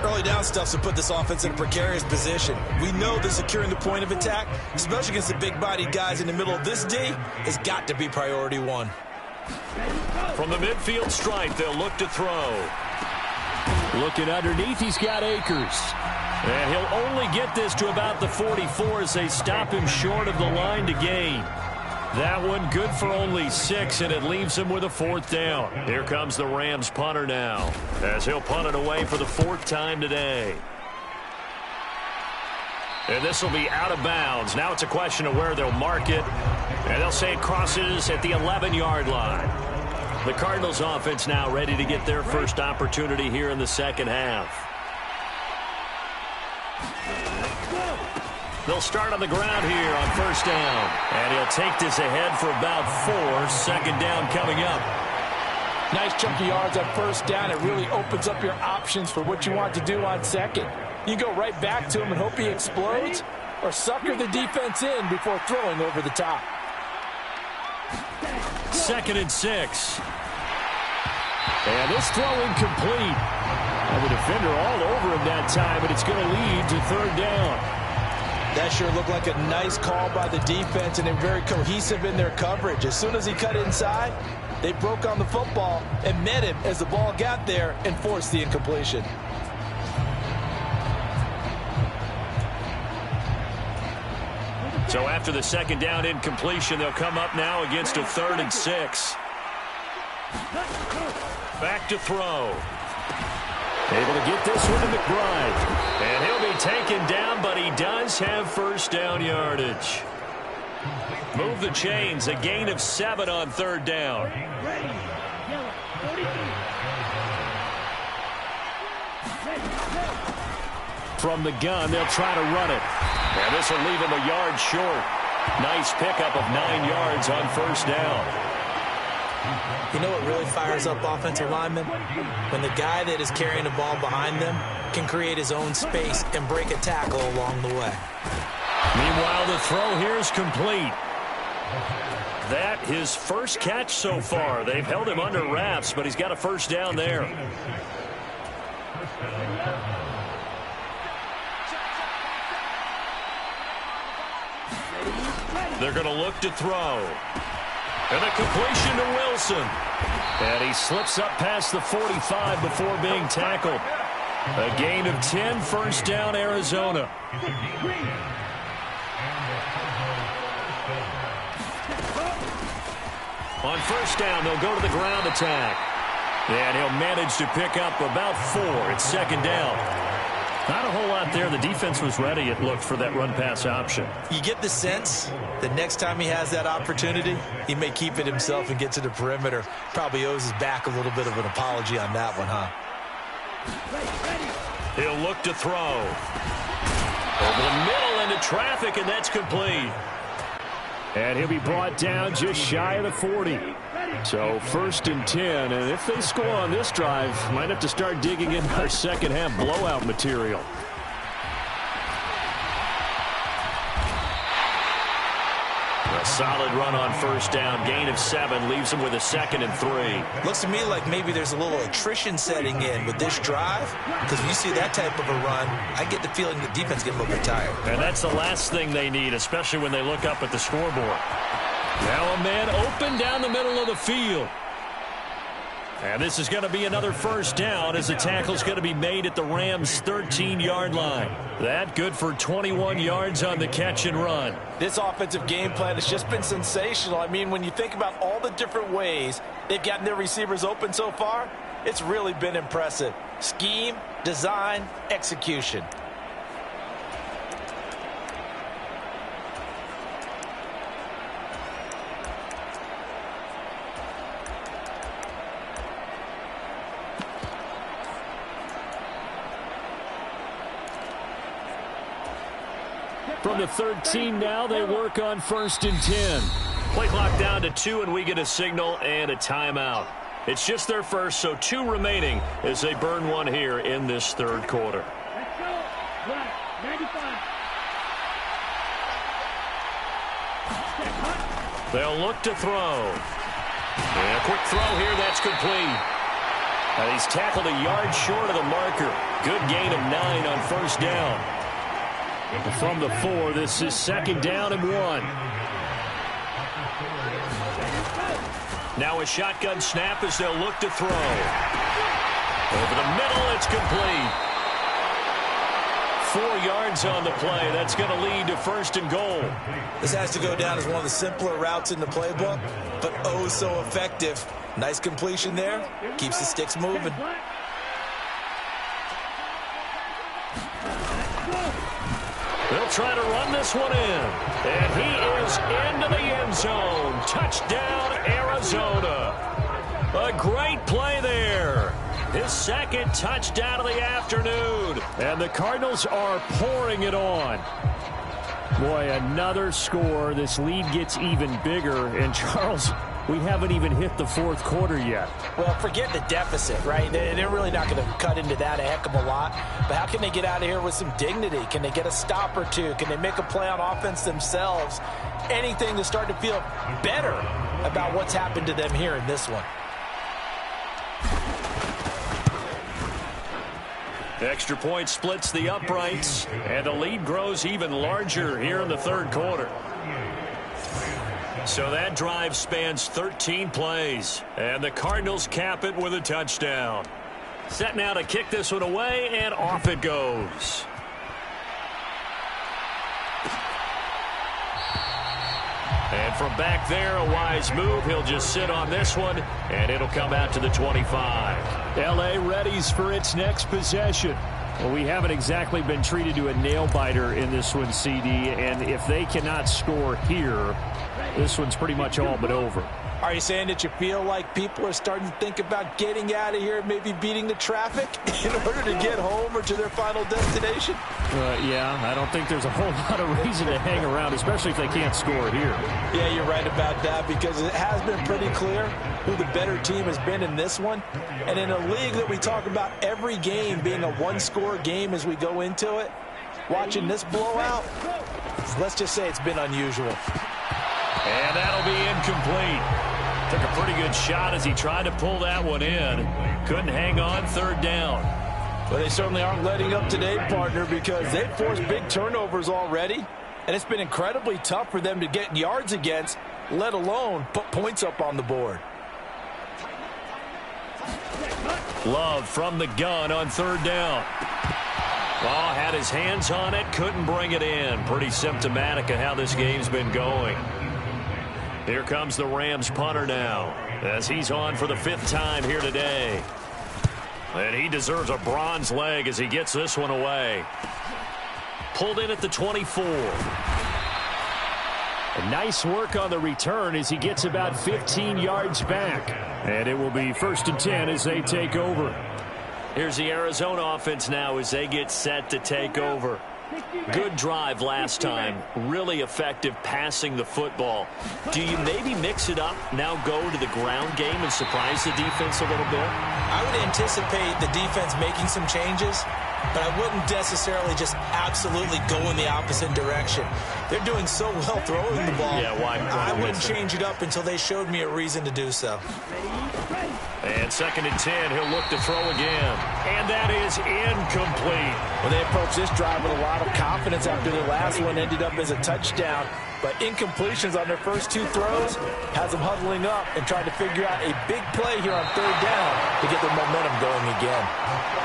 Early down stuff to put this offense in a precarious position. We know that securing the point of attack, especially against the big-bodied guys in the middle of this D, has got to be priority 1. From the midfield stripe, they'll look to throw. Looking underneath, he's got Akers. And he'll only get this to about the 44 as they stop him short of the line to gain. That one good for only 6, and it leaves him with a 4th down. Here comes the Rams punter now, as he'll punt it away for the 4th time today. And this will be out of bounds. Now it's a question of where they'll mark it, and they'll say it crosses at the 11-yard line. The Cardinals offense now ready to get their first opportunity here in the second half. They'll start on the ground here on 1st down. And he'll take this ahead for about 4. 2nd down coming up. Nice chunky yards on 1st down. It really opens up your options for what you want to do on 2nd. You go right back to him and hope he explodes, or sucker the defense in before throwing over the top. 2nd and 6. And this throw incomplete. And the defender all over him that time, but it's going to lead to 3rd down. That sure looked like a nice call by the defense, and they're very cohesive in their coverage. As soon as he cut inside, they broke on the football and met him as the ball got there and forced the incompletion. So after the 2nd down incompletion, they'll come up now against a 3rd and 6. Back to throw. Able to get this one to McBride. And he'll be taken down, but he does have 1st down yardage. Move the chains. A gain of 7 on 3rd down. From the gun, they'll try to run it. And this will leave him a yard short. Nice pickup of 9 yards on first down. You know what really fires up offensive linemen? When the guy that is carrying the ball behind them can create his own space and break a tackle along the way. Meanwhile, the throw here is complete. That his first catch so far. They've held him under wraps, but he's got a first down there. They're going to look to throw. And a completion to Wilson. And he slips up past the 45 before being tackled. A gain of 10, first down, Arizona. On first down, they'll go to the ground attack. And he'll manage to pick up about 4. It's second down. Not a whole lot there. The defense was ready, it looked, for that run-pass option. You get the sense that next time he has that opportunity, he may keep it himself and get to the perimeter. Probably owes his back a little bit of an apology on that one, huh? He'll look to throw. Over the middle into traffic, and that's complete. And he'll be brought down just shy of the 40. So first and 10, and if they score on this drive, might have to start digging in our second half blowout material. A solid run on first down. Gain of 7 leaves him with a 2nd and 3. Looks to me like maybe there's a little attrition setting in with this drive, because when you see that type of a run, I get the feeling the defense gets a little bit tired. And that's the last thing they need, especially when they look up at the scoreboard. Now a man open down the middle of the field. And this is going to be another first down as the tackle's going to be made at the Rams' 13-yard line. That good for 21 yards on the catch and run. This offensive game plan has just been sensational. I mean, when you think about all the different ways they've gotten their receivers open so far, it's really been impressive. Scheme, design, execution. From the 13 now, they work on first and 10. Play clock down to 2, and we get a signal and a timeout. It's just their first, so 2 remaining as they burn one here in this third quarter. Let's go. Black, 95. They'll look to throw. And a quick throw here, that's complete. And he's tackled a yard short of the marker. Good gain of 9 on first down. From the 4, this is second down and 1. Now a shotgun snap as they'll look to throw. Over the middle, it's complete. 4 yards on the play. That's going to lead to first and goal. This has to go down as one of the simpler routes in the playbook, but oh so effective. Nice completion there. Keeps the sticks moving. They'll try to run this one in. And he is into the end zone. Touchdown, Arizona. A great play there. His second touchdown of the afternoon. And the Cardinals are pouring it on. Boy, another score. This lead gets even bigger. And Charles, we haven't even hit the fourth quarter yet. Well, forget the deficit, right? They're really not going to cut into that a heck of a lot. But how can they get out of here with some dignity? Can they get a stop or two? Can they make a play on offense themselves? Anything to start to feel better about what's happened to them here in this one. Extra point splits the uprights, and the lead grows even larger here in the third quarter. So that drive spans 13 plays, and the Cardinals cap it with a touchdown. Set now to kick this one away, and off it goes. And from back there, a wise move. He'll just sit on this one, and it'll come out to the 25. L.A. readies for its next possession. Well, we haven't exactly been treated to a nail-biter in this one, CD, and if they cannot score here, this one's pretty much all but over. Are you saying that you feel like people are starting to think about getting out of here, maybe beating the traffic in order to get home or to their final destination? Yeah, I don't think there's a whole lot of reason to hang around, especially if they can't score here. Yeah, you're right about that because it has been pretty clear who the better team has been in this one. And in a league that we talk about every game being a one-score game as we go into it, watching this blowout, let's just say it's been unusual. And that'll be incomplete. Took a pretty good shot as he tried to pull that one in. Couldn't hang on, third down. Well, they certainly aren't letting up today, partner, because they've forced big turnovers already. And it's been incredibly tough for them to get yards against, let alone put points up on the board. Love from the gun on third down. Oh, had his hands on it, couldn't bring it in. Pretty symptomatic of how this game's been going. Here comes the Rams punter now, as he's on for the 5th time here today. And he deserves a bronze leg as he gets this one away. Pulled in at the 24. And nice work on the return as he gets about 15 yards back. And it will be 1st and 10 as they take over. Here's the Arizona offense now as they get set to take over. Good drive last time. Really effective passing the football. Do you maybe mix it up, now go to the ground game and surprise the defense a little bit? I would anticipate the defense making some changes, but I wouldn't necessarily just absolutely go in the opposite direction. They're doing so well throwing the ball. Yeah, why I wouldn't change it up until they showed me a reason to do so. And 2nd and 10, he'll look to throw again. And that is incomplete. Well, they approached this drive with a lot of confidence after their last one ended up as a touchdown. But incompletions on their first 2 throws has them huddling up and trying to figure out a big play here on third down to get their momentum going again.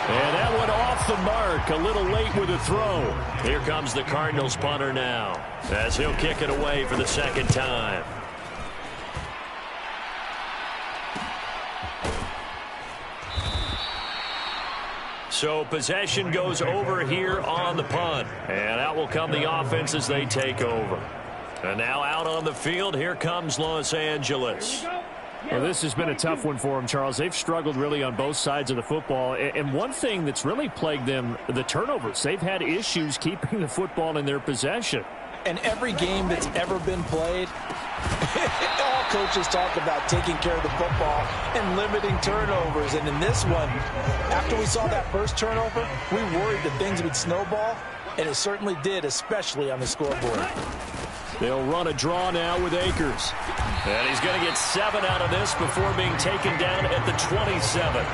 And that one off the mark, a little late with a throw. Here comes the Cardinals punter now, as he'll kick it away for the 2nd time. So possession goes over here on the punt. And out will come the offense as they take over. And now out on the field, here comes Los Angeles. Well, this has been a tough one for them, Charles. They've struggled really on both sides of the football. And one thing that's really plagued them, the turnovers. They've had issues keeping the football in their possession. And every game that's ever been played, all coaches talk about taking care of the football and limiting turnovers. And in this one, after we saw that first turnover, we worried that things would snowball, and it certainly did, especially on the scoreboard. They'll run a draw now with Akers. And he's going to get 7 out of this before being taken down at the 27.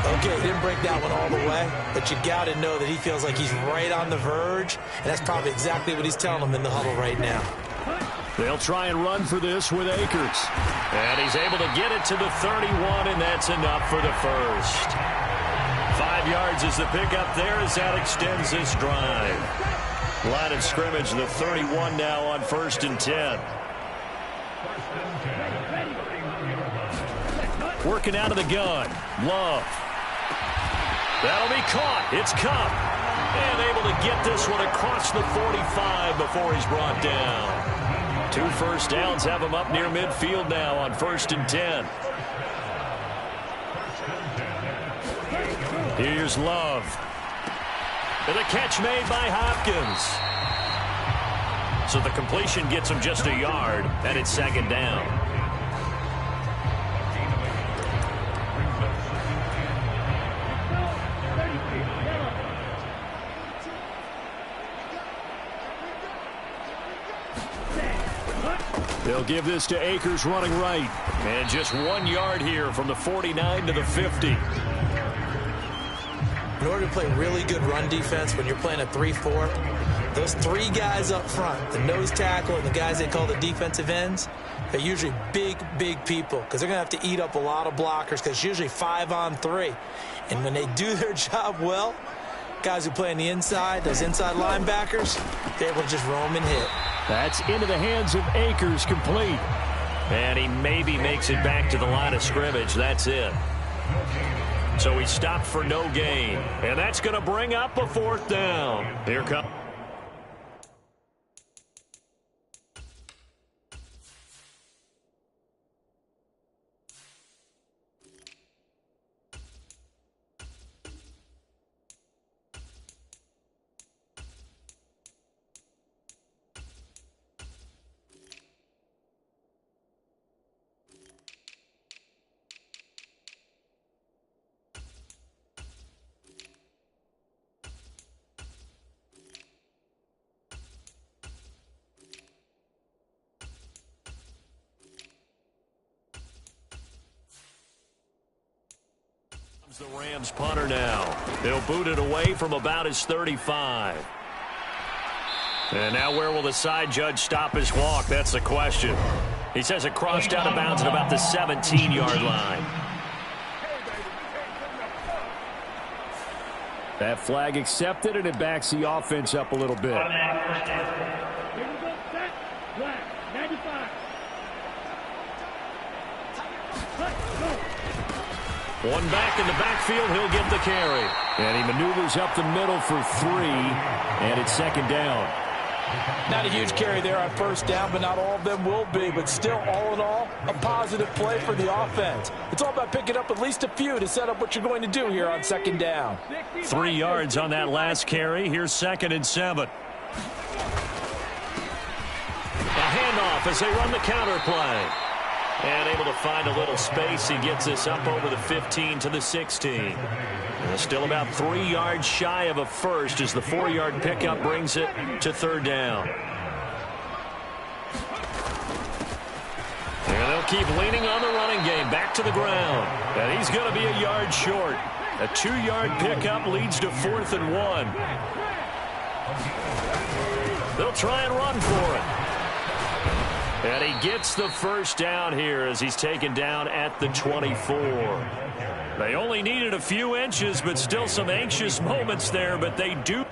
Okay, he didn't break that one all the way, but you got to know that he feels like he's right on the verge, and that's probably exactly what he's telling them in the huddle right now. They'll try and run for this with Akers. And he's able to get it to the 31, and that's enough for the first. 5 yards is the pickup there as that extends this drive. Line of scrimmage, the 31 now on 1st and 10. Working out of the gun. Love. That'll be caught. It's Cup. And able to get this one across the 45 before he's brought down. 2 first downs have him up near midfield now on 1st and 10. Here's Love. And the catch made by Hopkins. So the completion gets him just a yard, and it's 2nd down. They'll give this to Akers running right. And just 1 yard here from the 49 to the 50. In order to play really good run defense when you're playing a 3-4, those 3 guys up front, the nose tackle and the guys they call the defensive ends, they're usually big, big people because they're going to have to eat up a lot of blockers because it's usually 5 on 3. And when they do their job well, guys who play on the inside, those inside linebackers, they're able to just roam and hit. That's into the hands of Akers, complete. And he maybe makes it back to the line of scrimmage. That's it. So he stopped for no gain. And that's going to bring up a 4th down. Here comes. The Rams punter now. They'll boot it away from about his 35. And now where will the side judge stop his walk? That's the question. He says it crossed out of bounds at about the 17-yard line. That flag accepted, and it backs the offense up a little bit. Here we go, set, flag, 95. One back in the backfield, he'll get the carry. And he maneuvers up the middle for 3, and it's second down. Not a huge carry there on first down, but not all of them will be. But still, all in all, a positive play for the offense. It's all about picking up at least a few to set up what you're going to do here on second down. 3 yards on that last carry. Here's 2nd and 7. A handoff as they run the counter play. And able to find a little space. He gets this up over the 15 to the 16. And still about 3 yards shy of a first as the 4-yard pickup brings it to 3rd down. And they'll keep leaning on the running game. Back to the ground. And he's going to be a yard short. A 2-yard pickup leads to 4th and 1. They'll try and run for it. And he gets the first down here as he's taken down at the 24. They only needed a few inches, but still some anxious moments there, but they do.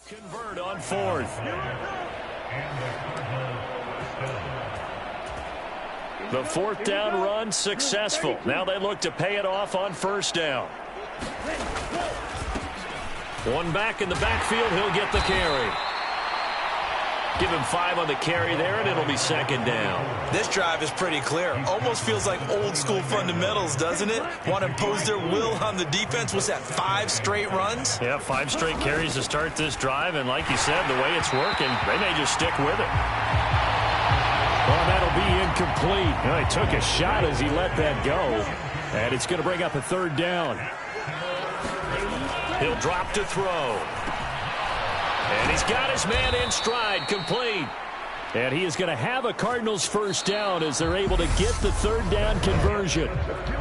Convert on 4th. The 4th down run successful. Now they look to pay it off on 1st down. One back in the backfield. He'll get the carry. Give him 5 on the carry there, and it'll be 2nd down. This drive is pretty clear. Almost feels like old school fundamentals, doesn't it? Want to impose their will on the defense. Was that 5 straight runs? Yeah, 5 straight carries to start this drive, and like you said, the way it's working, they may just stick with it. Well, that'll be incomplete. Well, he took a shot as he let that go. And it's going to bring up a 3rd down. He'll drop to throw. And he's got his man in stride, complete. And he is going to have a Cardinals first down as they're able to get the 3rd down conversion.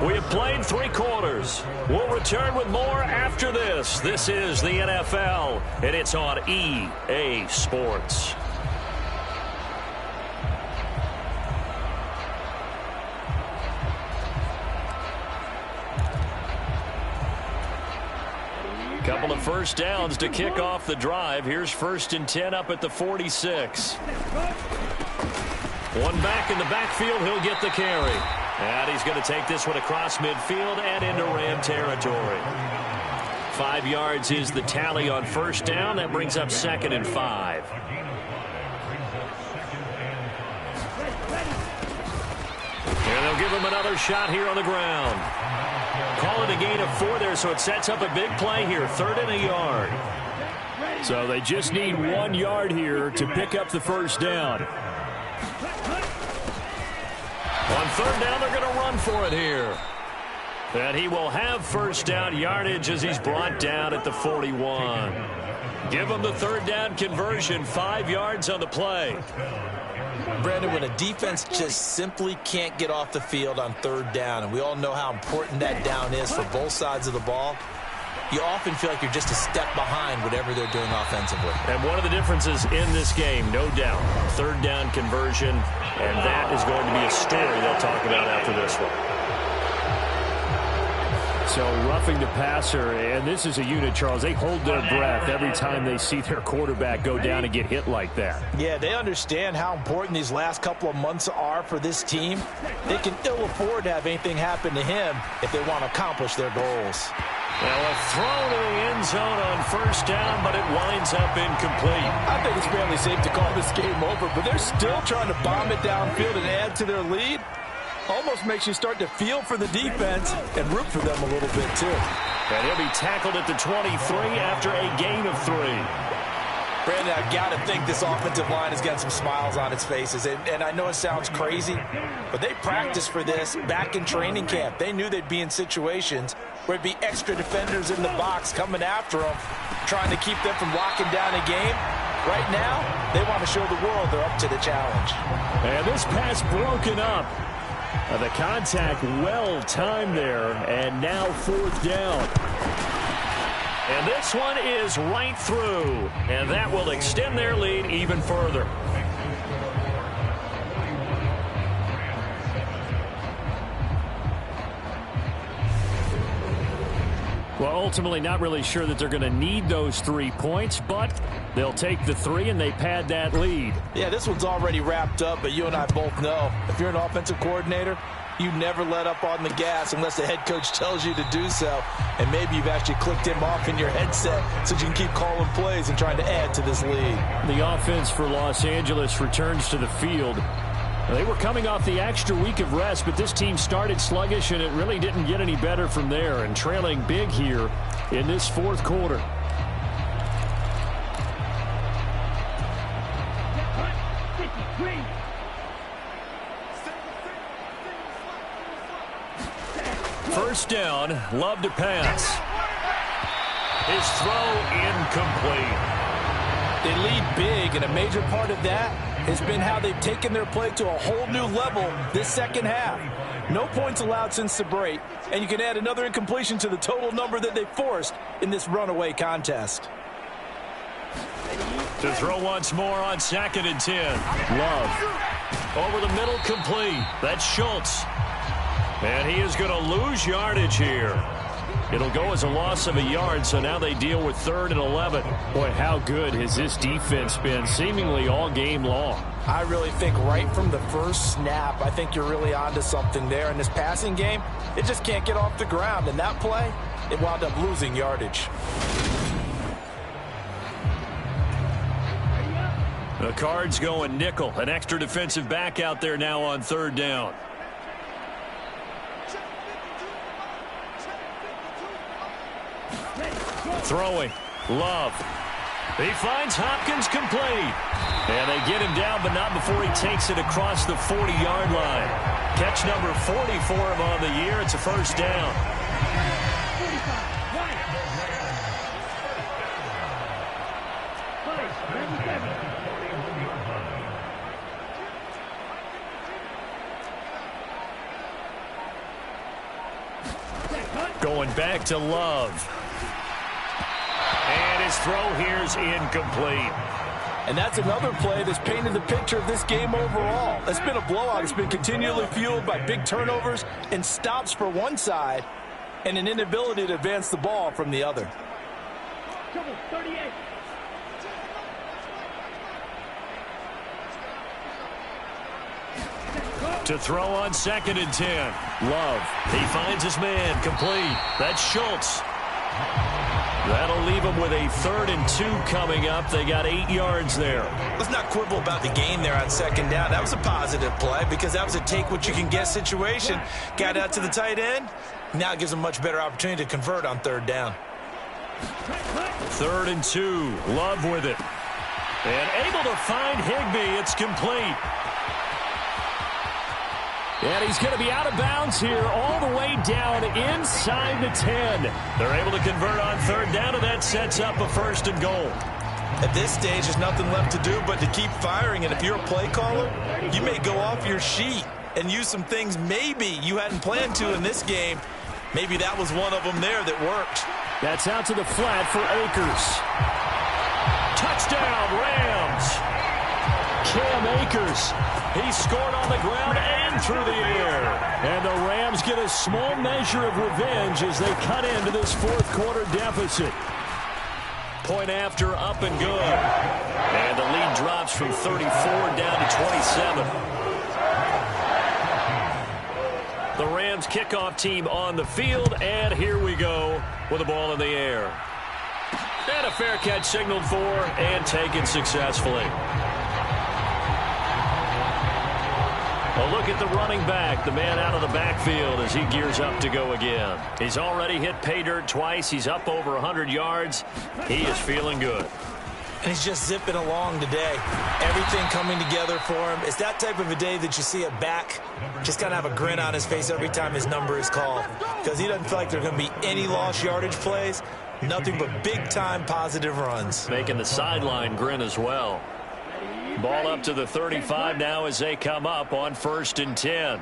We have played 3 quarters. We'll return with more after this. This is the NFL, and it's on EA Sports. Couple of first downs to kick off the drive. Here's 1st and 10 up at the 46. One back in the backfield. He'll get the carry. And he's going to take this one across midfield and into Ram territory. 5 yards is the tally on 1st down. That brings up 2nd and 5. And they'll give him another shot here on the ground. Call it a gain of 4 there, so it sets up a big play here. 3rd and a yard. So they just need 1 yard here to pick up the first down. On 3rd down, they're going to run for it here. And he will have first down yardage as he's brought down at the 41. Give him the 3rd down conversion. 5 yards on the play. Brandon, when a defense just simply can't get off the field on 3rd down, and we all know how important that down is for both sides of the ball, you often feel like you're just a step behind whatever they're doing offensively. And one of the differences in this game, no doubt, 3rd down conversion, and that is going to be a story they'll talk about after this one. So roughing the passer, and this is a unit, Charles. They hold their breath every time they see their quarterback go down and get hit like that. Yeah, they understand how important these last couple of months are for this team. They can ill afford to have anything happen to him if they want to accomplish their goals. Well, a throw to the end zone on 1st down, but it winds up incomplete. I think it's fairly safe to call this game over, but they're still trying to bomb it downfield and add to their lead. Almost makes you start to feel for the defense and root for them a little bit, too. And he'll be tackled at the 23 after a gain of 3. Brandon, I've got to think this offensive line has got some smiles on its faces. And I know it sounds crazy, but they practiced for this back in training camp. They knew they'd be in situations where it'd be extra defenders in the box coming after them, trying to keep them from locking down a game. Right now, they want to show the world they're up to the challenge. And this pass broken up. The contact well timed there, and now 4th down. And this one is right through, and that will extend their lead even further. Well, ultimately not really sure that they're going to need those 3 points, but they'll take the 3 and they pad that lead. Yeah, this one's already wrapped up, but you and I both know if you're an offensive coordinator, you never let up on the gas unless the head coach tells you to do so. And maybe you've actually clicked him off in your headset so you can keep calling plays and trying to add to this lead. The offense for Los Angeles returns to the field. They were coming off the extra week of rest, but this team started sluggish, and it really didn't get any better from there, and trailing big here in this 4th quarter. First down, Love to pass. His throw incomplete. They lead big, and a major part of that has been how they've taken their play to a whole new level this second half. No points allowed since the break, and you can add another incompletion to the total number that they forced in this runaway contest. To throw once more on 2nd and 10. Love. Over the middle, complete. That's Schultz. And he is going to lose yardage here. It'll go as a loss of a yard, so now they deal with 3rd and 11. Boy, how good has this defense been seemingly all game long? I really think right from the first snap, I think you're really onto something there. In this passing game, it just can't get off the ground. And that play, it wound up losing yardage. The Cards going nickel. An extra defensive back out there now on 3rd down. Throwing. Love. He finds Hopkins complete. And they get him down, but not before he takes it across the 40-yard line. Catch number 40 for him on the year. It's a first down. Going back to Love. And his throw here is incomplete. And that's another play that's painted the picture of this game overall. It's been a blowout. It's been continually fueled by big turnovers and stops for one side and an inability to advance the ball from the other. 38. To throw on 2nd and 10. Love. He finds his man complete. That's Schultz. That'll leave them with a 3rd and 2 coming up. They got 8 yards there. Let's not quibble about the gain there on 2nd down. That was a positive play because that was a take-what-you-can-get situation. Got out to the tight end. Now it gives them a much better opportunity to convert on 3rd down. 3rd and 2. Love with it. And able to find Higbee. It's complete. And he's going to be out of bounds here all the way down inside the 10. They're able to convert on 3rd down, and that sets up a 1st and goal. At this stage, there's nothing left to do but to keep firing. And if you're a play caller, you may go off your sheet and use some things maybe you hadn't planned to in this game. Maybe that was one of them there that worked. That's out to the flat for Akers. Touchdown, Rams. Cam Akers. He scored on the ground and through the air. And the Rams get a small measure of revenge as they cut into this 4th quarter deficit. Point after, up and good. And the lead drops from 34 down to 27. The Rams kickoff team on the field, and here we go with the ball in the air. And a fair catch signaled for and taken successfully. A look at the running back, the man out of the backfield as he gears up to go again. He's already hit pay dirt twice. He's up over 100 yards. He is feeling good. And he's just zipping along today. Everything coming together for him. It's that type of a day that you see a back just kind of have a grin on his face every time his number is called, because he doesn't feel like there are going to be any lost yardage plays. Nothing but big-time positive runs. Making the sideline grin as well. Ball up to the 35 now as they come up on 1st and 10.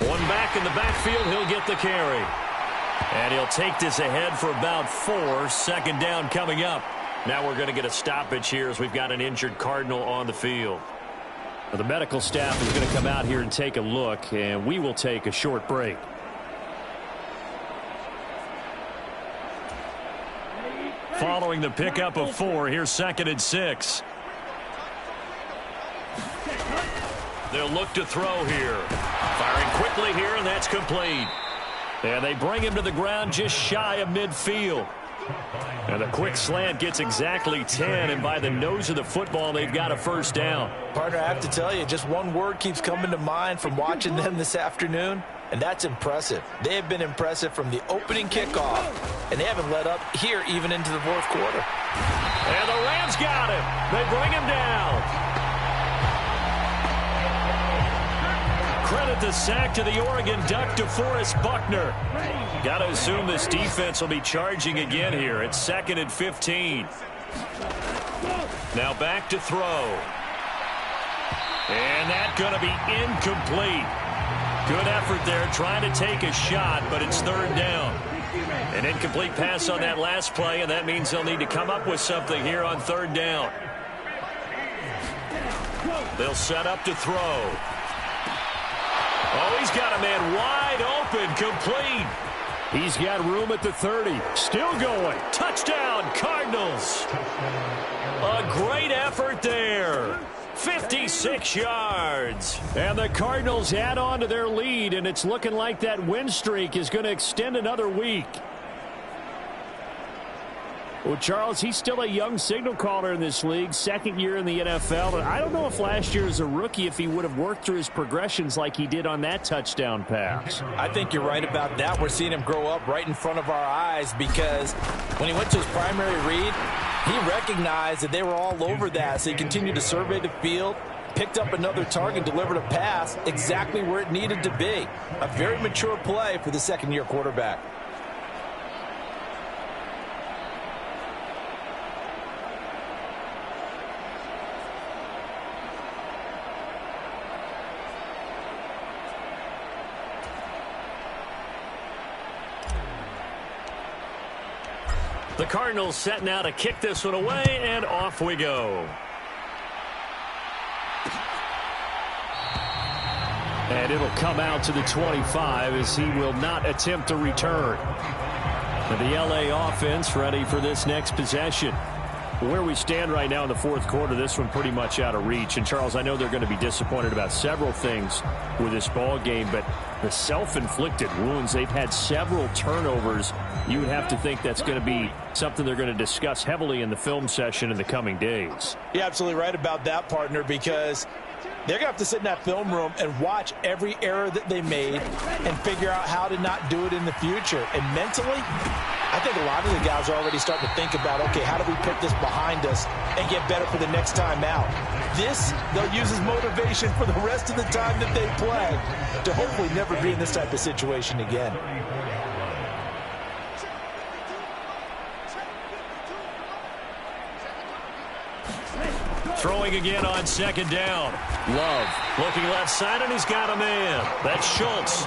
One back in the backfield. He'll get the carry. And he'll take this ahead for about 4. 2nd down coming up. Now we're going to get a stoppage here as we've got an injured Cardinal on the field. Well, the medical staff is going to come out here and take a look, and we will take a short break. Following the pickup of 4, here's 2nd and 6. They'll look to throw here. Firing quickly here, and that's complete. And they bring him to the ground just shy of midfield. And the quick slant gets exactly 10, and by the nose of the football, they've got a 1st down. Partner, I have to tell you, just one word keeps coming to mind from watching them this afternoon, and that's impressive. They have been impressive from the opening kickoff, and they haven't let up here even into the 4th quarter. And the Rams got him. They bring him down. Credit the sack to the Oregon Duck, DeForest Buckner. Got to assume this defense will be charging again here. It's 2nd and 15. Now back to throw. And that's going to be incomplete. Good effort there trying to take a shot, but it's 3rd down. An incomplete pass on that last play, and that means they'll need to come up with something here on 3rd down. They'll set up to throw. Oh, he's got a man wide open, complete. He's got room at the 30. Still going. Touchdown, Cardinals. A great effort there. 56 yards. And the Cardinals add on to their lead, and it's looking like that win streak is going to extend another week. Well, Charles, he's still a young signal caller in this league, 2nd year in the NFL. And I don't know if last year as a rookie, if he would have worked through his progressions like he did on that touchdown pass. I think you're right about that. We're seeing him grow up right in front of our eyes, because when he went to his primary read, he recognized that they were all over that. So he continued to survey the field, picked up another target, delivered a pass exactly where it needed to be. A very mature play for the 2nd-year quarterback. The Cardinals setting out to kick this one away, and off we go. And it'll come out to the 25 as he will not attempt to return. And the LA offense ready for this next possession. Where we stand right now in the 4th quarter, this one pretty much out of reach. And, Charles, I know they're going to be disappointed about several things with this ball game, but the self-inflicted wounds, they've had several turnovers. You would have to think that's going to be something they're going to discuss heavily in the film session in the coming days. You're absolutely right about that, partner, because they're going to have to sit in that film room and watch every error that they made and figure out how to not do it in the future. And mentally, I think a lot of the guys are already starting to think about, okay, how do we put this behind us and get better for the next time out? This, they'll use as motivation for the rest of the time that they play to hopefully never be in this type of situation again. Throwing again on 2nd down. Love looking left side, and he's got a man. That's Schultz.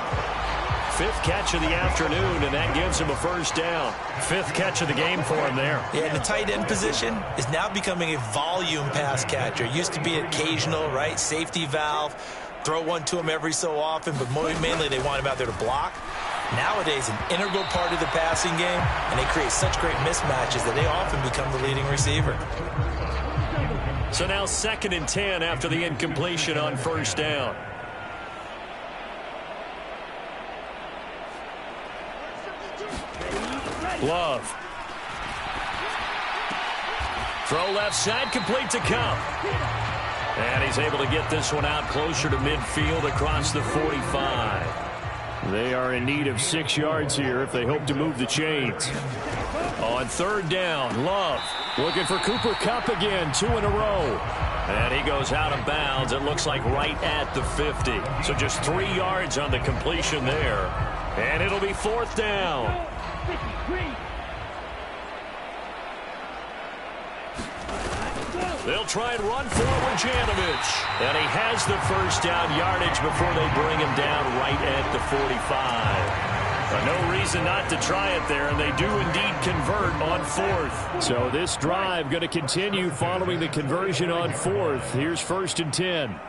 5th catch of the afternoon, and that gives him a 1st down. 5th catch of the game for him there. Yeah, and the tight end position is now becoming a volume pass catcher. It used to be occasional, right? Safety valve. Throw one to him every so often, but mainly they want him out there to block. Nowadays, an integral part of the passing game, and they create such great mismatches that they often become the leading receiver. So now 2nd and 10 after the incompletion on 1st down. Love. Throw left side, complete to Cup. And he's able to get this one out closer to midfield across the 45. They are in need of 6 yards here if they hope to move the chains. On third down, Love looking for Cooper Kupp again, 2 in a row. And he goes out of bounds, it looks like right at the 50. So just 3 yards on the completion there. And it'll be fourth down. They'll try and run for it with Janovich. And he has the first down yardage before they bring him down right at the 45. But no reason not to try it there, and they do indeed convert on fourth. So this drive going to continue following the conversion on fourth. Here's 1st and 10.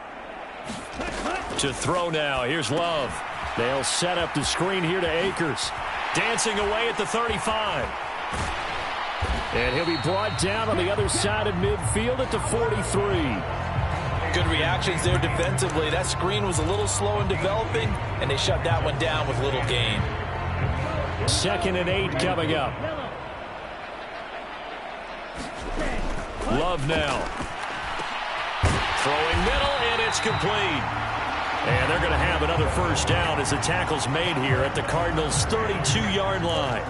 To throw now. Here's Love. They'll set up the screen here to Akers. Dancing away at the 35. And he'll be brought down on the other side of midfield at the 43. Good reactions there defensively. That screen was a little slow in developing, and they shut that one down with little gain. 2nd and 8 coming up. Love now. Throwing middle, and it's complete. And they're going to have another first down as the tackle's made here at the Cardinals' 32-yard line.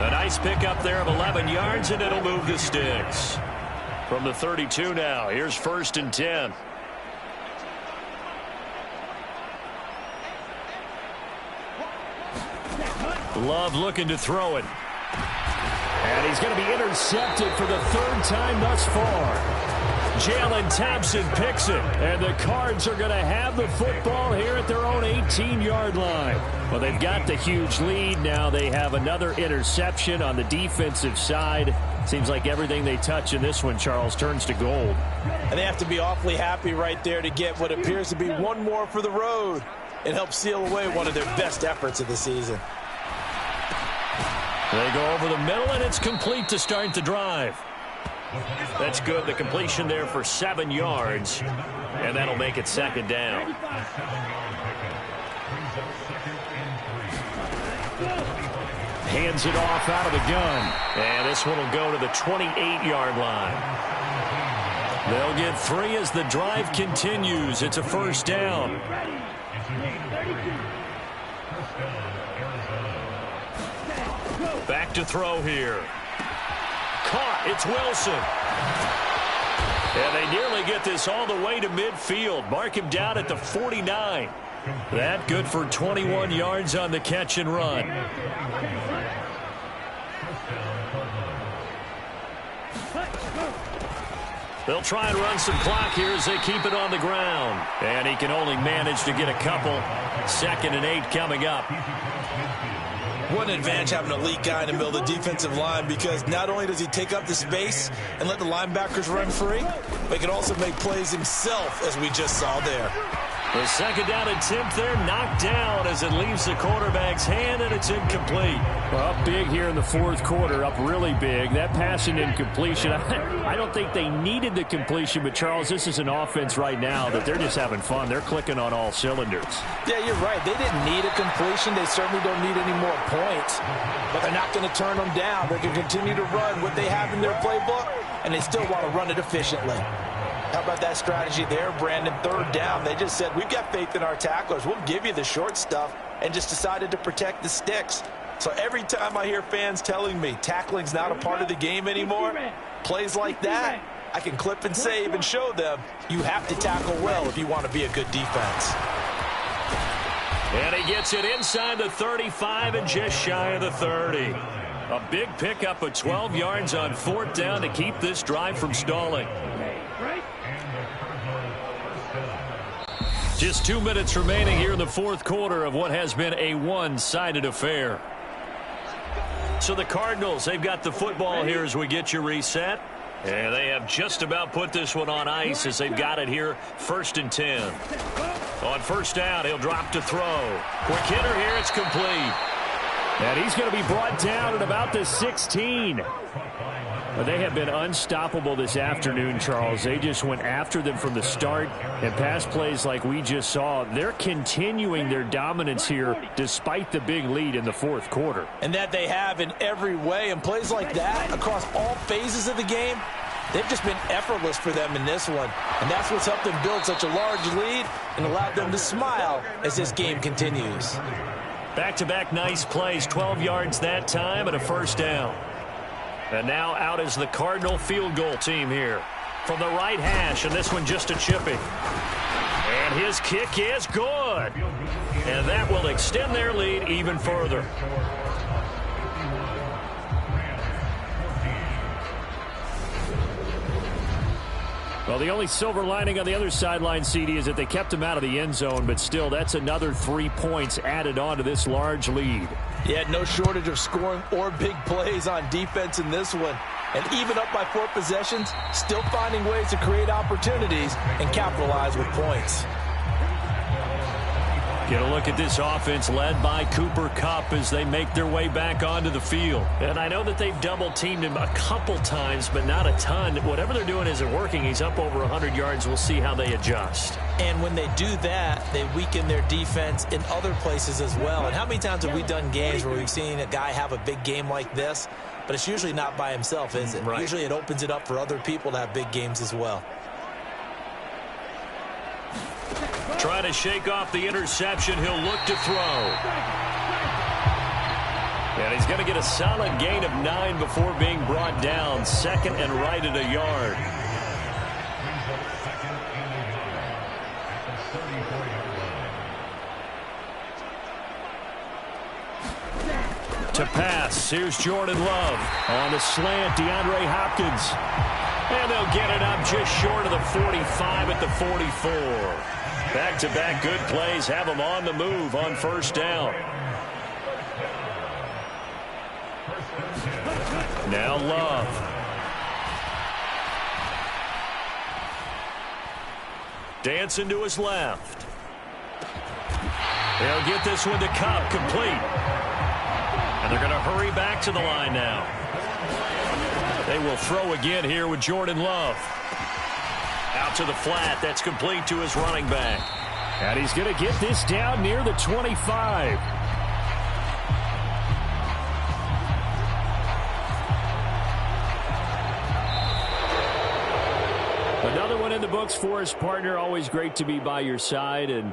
A nice pickup there of 11 yards, and it'll move the sticks. From the 32 now, here's 1st and 10. Love looking to throw it. And he's going to be intercepted for the 3rd time thus far. Jalen Thompson picks it. And the Cards are going to have the football here at their own 18-yard line. Well, they've got the huge lead. Now they have another interception on the defensive side. Seems like everything they touch in this one, Charles, turns to gold. And they have to be awfully happy right there to get what appears to be one more for the road. It helps seal away one of their best efforts of the season. They go over the middle, and it's complete to start the drive. That's good. The completion there for 7 yards, and that'll make it 2nd down. Hands it off out of the gun, and this one will go to the 28-yard line. They'll get 3 as the drive continues. It's a first down. Back to throw here. Caught. It's Wilson. And they nearly get this all the way to midfield. Mark him down at the 49. That good for 21 yards on the catch and run. They'll try and run some clock here as they keep it on the ground. And he can only manage to get a couple. 2nd and 8 coming up. What an advantage having an elite guy in the middle of the defensive line, because not only does he take up the space and let the linebackers run free, but he can also make plays himself, as we just saw there. The 2nd down attempt there knocked down as it leaves the quarterback's hand, and it's incomplete. Well, up big here in the 4th quarter, up really big. That pass and incompletion, I don't think they needed the completion, but Charles, this is an offense right now that they're just having fun. They're clicking on all cylinders. Yeah, you're right. They didn't need a completion. They certainly don't need any more points, but they're not going to turn them down. They can continue to run what they have in their playbook, and they still want to run it efficiently. How about that strategy there, Brandon? 3rd down. They just said, we've got faith in our tacklers. We'll give you the short stuff, and just decided to protect the sticks. So every time I hear fans telling me tackling's not a part of the game anymore, plays like that, I can clip and save and show them you have to tackle well if you want to be a good defense. And he gets it inside the 35 and just shy of the 30. A big pickup of 12 yards on 4th down to keep this drive from stalling. Just 2 minutes remaining here in the 4th quarter of what has been a one-sided affair. So the Cardinals, they've got the football here as we get you reset. And they have just about put this one on ice as they've got it here, 1st and 10. On 1st down, he'll drop to throw. Quick hitter here, it's complete. And he's going to be brought down at about the 16. But they have been unstoppable this afternoon, Charles. They just went after them from the start, and pass plays like we just saw, they're continuing their dominance here despite the big lead in the 4th quarter. And that they have in every way, and plays like that across all phases of the game, They've just been effortless for them in this one, and that's what's helped them build such a large lead and allowed them to smile as this game continues. Back-to-back nice plays, 12 yards that time and a first down. And now out is the Cardinal field goal team here. From the right hash, and this one just a chipping. And his kick is good. And that will extend their lead even further. Well, the only silver lining on the other sideline, CD, is that they kept him out of the end zone, but still, that's another 3 points added on to this large lead. Yeah, no shortage of scoring or big plays on defense in this one. And even up by 4 possessions, still finding ways to create opportunities and capitalize with points. Get a look at this offense led by Cooper Kupp as they make their way back onto the field. And I know that they've double-teamed him a couple times, but not a ton. Whatever they're doing isn't working. He's up over 100 yards. We'll see how they adjust. And when they do that, they weaken their defense in other places as well. And how many times have we done games where we've seen a guy have a big game like this, but it's usually not by himself, is it? Right. Usually it opens it up for other people to have big games as well. Trying to shake off the interception. He'll look to throw. And he's going to get a solid gain of 9 before being brought down. Second and right at a yard. To pass. Here's Jordan Love. On the slant, DeAndre Hopkins. And they'll get it up just short of the 45 at the 44. Back-to-back good plays have them on the move on first down. Now Love. Dancing to his left. They'll get this one to Kupp, complete. And they're going to hurry back to the line now. They will throw again here with Jordan Love. Out to the flat. That's complete to his running back. And he's going to get this down near the 25. Another one in the books for his partner. Always great to be by your side. And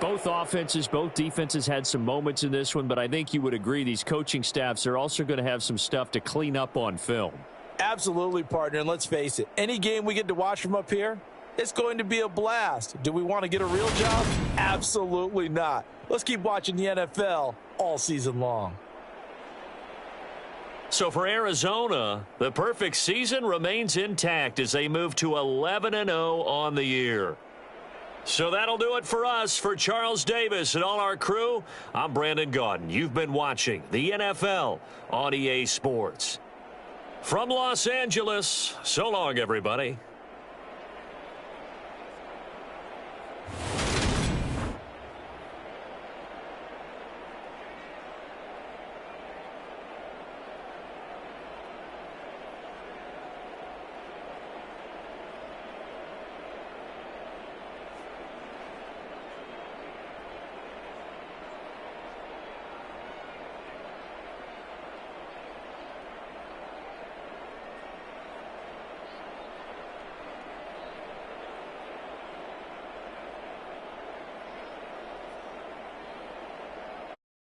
both offenses, both defenses had some moments in this one, but I think you would agree these coaching staffs are also going to have some stuff to clean up on film. Absolutely, partner, and let's face it, any game we get to watch from up here, it's going to be a blast. Do we want to get a real job? Absolutely not. Let's keep watching the NFL all season long. So for Arizona, the perfect season remains intact as they move to 11-0 on the year. So that'll do it for us. For Charles Davis and all our crew, I'm Brandon Gaudin. You've been watching the NFL on EA Sports. From Los Angeles, so long, everybody.